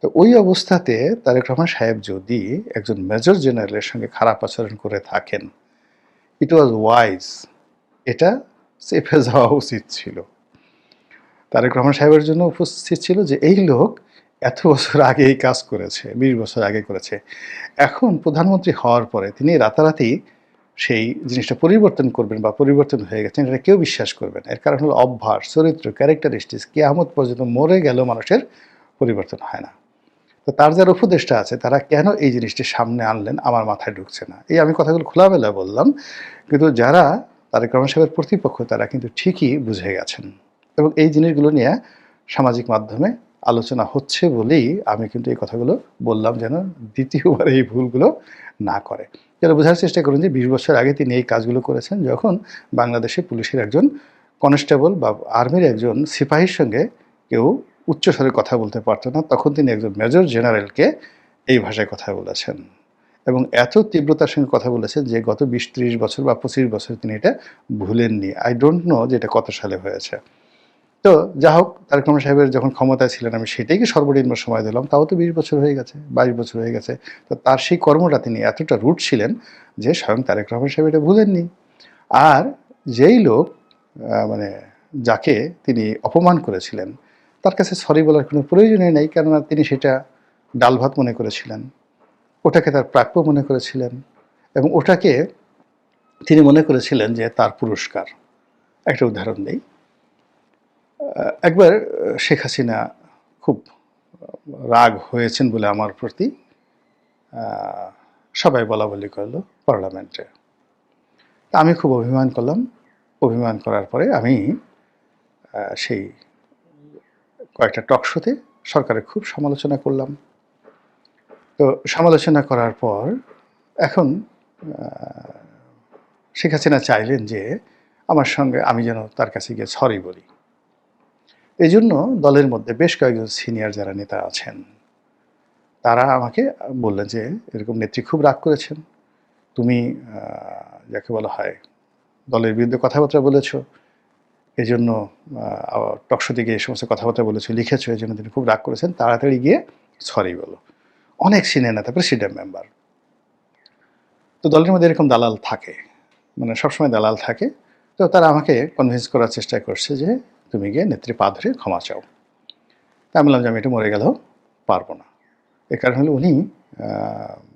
তো ওই অবস্থাতে তারেক রহমান সাহেব যদি একজন মেজর জেনারেলের সঙ্গে খারাপ আচরণ করে থাকেন, ইট ওয়াজ ওয়াইজ, এটা চেপে যাওয়া উচিত ছিল। তারেক রহমান সাহেবের জন্য উপস্থিত ছিল যে এই লোক এত বছর আগে এই কাজ করেছে, 20 বছর আগে করেছে। এখন প্রধানমন্ত্রী হওয়ার পরে তিনি রাতারাতি সেই জিনিসটা পরিবর্তন করবেন বা পরিবর্তন হয়ে গেছেন, এটা কেউ বিশ্বাস করবে না। এর কারণ হলো অভ্যাস, চরিত্র, ক্যারেক্টারিস্টিক্স, কিয়ামত পর্যন্ত মরে গেল মানুষের পরিবর্তন হয় না। তো তার যারা উপদেষ্টা আছে তারা কেন এই জিনিসটি সামনে আনলেন আমার মাথায় ঢুকছে না। এই আমি কথাগুলো খোলামেলা বললাম, কিন্তু যারা তারেক রহমান সাহেবের প্রতিপক্ষ তারা কিন্তু ঠিকই বুঝে গেছেন, এবং এই জিনিসগুলো নিয়ে সামাজিক মাধ্যমে আলোচনা হচ্ছে বলেই আমি কিন্তু এই কথাগুলো বললাম, যেন দ্বিতীয়বার এই ভুলগুলো না করে। যারা বোঝার চেষ্টা করুন যে 20 বছর আগে তিনি এই কাজগুলো করেছেন, যখন বাংলাদেশে পুলিশের একজন কনস্টেবল বা আর্মির একজন সিপাহীর সঙ্গে কেউ উচ্চস্বরে কথা বলতে পারতো না, তখন তিনি একজন মেজর জেনারেলকে এই ভাষায় কথা বলেছেন, এবং এত তীব্রতার সঙ্গে কথা বলেছেন যে গত 20-30 বছর বা 25 বছর তিনি এটা ভুলেননি। আই ডোন্ট নো যে এটা কত সালে হয়েছে। তো যা হোক, তারেক রহমান সাহেবের যখন ক্ষমতায় ছিলেন আমি সেটাইকে সর্বনিম্ন সময় দিলাম, তাও তো 20 বছর হয়ে গেছে, 22 বছর হয়ে গেছে। তো তার সেই কর্মটা তিনি এতটা রুট ছিলেন যে স্বয়ং তারেক রহমান সাহেব এটা ভুলেননি। আর যেই লোক মানে যাকে তিনি অপমান করেছিলেন তার কাছে সরি বলার কোনো প্রয়োজনই নেই, কেননা তিনি সেটা ডাল ভাত মনে করেছিলেন, ওটাকে তার প্রাপ্য মনে করেছিলেন, এবং ওটাকে তিনি মনে করেছিলেন যে তার পুরস্কার। একটা উদাহরণ নেই, একবার শেখ হাসিনা খুব রাগ হয়েছেন বলে আমার প্রতি সবাই বলা বলি করলো পার্লামেন্টে। তা আমি খুব অভিমান করলাম। অভিমান করার পরে আমি সেই কয়েকটা টক শোতে সরকারের খুব সমালোচনা করলাম। তো সমালোচনা করার পর এখন শেখ হাসিনা চাইলেন যে আমার সঙ্গে আমি যেন তার কাছে গিয়ে সরি বলি। এই জন্য দলের মধ্যে বেশ কয়েকজন সিনিয়র যারা নেতা আছেন তারা আমাকে বললেন যে এরকম নেত্রী খুব রাগ করেছেন, তুমি যাকে বলা হয় দলের বিরুদ্ধে কথাবার্তা বলেছো, এই জন্য টকশোতে গিয়ে এই সমস্ত কথাবার্তা বলেছো, লিখেছো, এই জন্য তিনি খুব রাগ করেছেন, তাড়াতাড়ি গিয়ে সরি বলো। অনেক সিনিয়র নেতা, প্রেসিডেন্ট মেম্বার। তো দলের মধ্যে এরকম দালাল থাকে, মানে সবসময় দালাল থাকে। তো তারা আমাকে কনভিন্স করার চেষ্টা করছে যে তুমি গিয়ে নেত্রী পা ধরে ক্ষমা চাও। তা আমি বললাম যে আমি এটা মরে গেলেও পারবো না। এর কারণ হলো উনি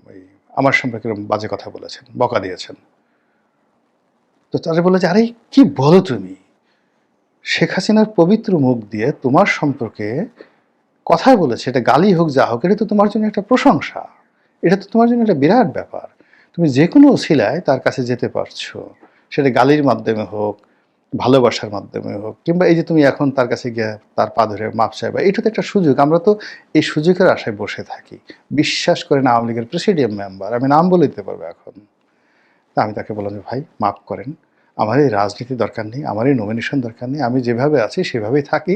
ওই আমার সম্পর্কে এরকম বাজে কথা বলেছেন, বকা দিয়েছেন। তো তারা বলে যে আরে কি বলো তুমি, শেখ হাসিনার পবিত্র মুখ দিয়ে তোমার সম্পর্কে কথা বলেছে, এটা গালি হোক যা হোক, এটা তো তোমার জন্য একটা প্রশংসা, এটা তো তোমার জন্য একটা বিরাট ব্যাপার। তুমি যে কোনো ওসিলায় তার কাছে যেতে পারছো, সেটা গালির মাধ্যমে হোক, ভালোবাসার মাধ্যমে হোক, কিংবা এই যে তুমি এখন তার কাছে গিয়ে তার পা ধরে মাপ চাইবা, এটা তো একটা সুযোগ। আমরা তো এই সুযোগের আশায় বসে থাকি। বিশ্বাস করেন আওয়ামী লীগের প্রেসিডিয়াম মেম্বার, আমি নাম বলে দিতে পারবো এখন। তা আমি তাকে বললাম যে ভাই মাফ করেন, আমার এই রাজনীতি দরকার নেই, আমার এই নমিনেশন দরকার নেই, আমি যেভাবে আছি সেভাবেই থাকি।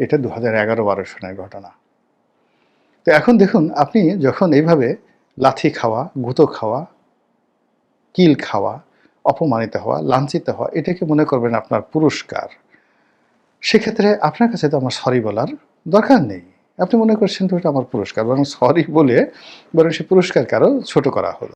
এটা 2011-12 সনের ঘটনা। তো এখন দেখুন, আপনি যখন এইভাবে লাথি খাওয়া, গুঁতো খাওয়া, কিল খাওয়া, অপমানিত হওয়া, লাঞ্ছিত হওয়া, এটাকে মনে করবেন আপনার পুরস্কার, সেক্ষেত্রে আপনার কাছে তো আমার সরি বলার দরকার নেই। আপনি মনে করছেন তো এটা আমার পুরস্কার, বরং সরি বলে বরং সে পুরস্কারকে আরও ছোট করা হলো।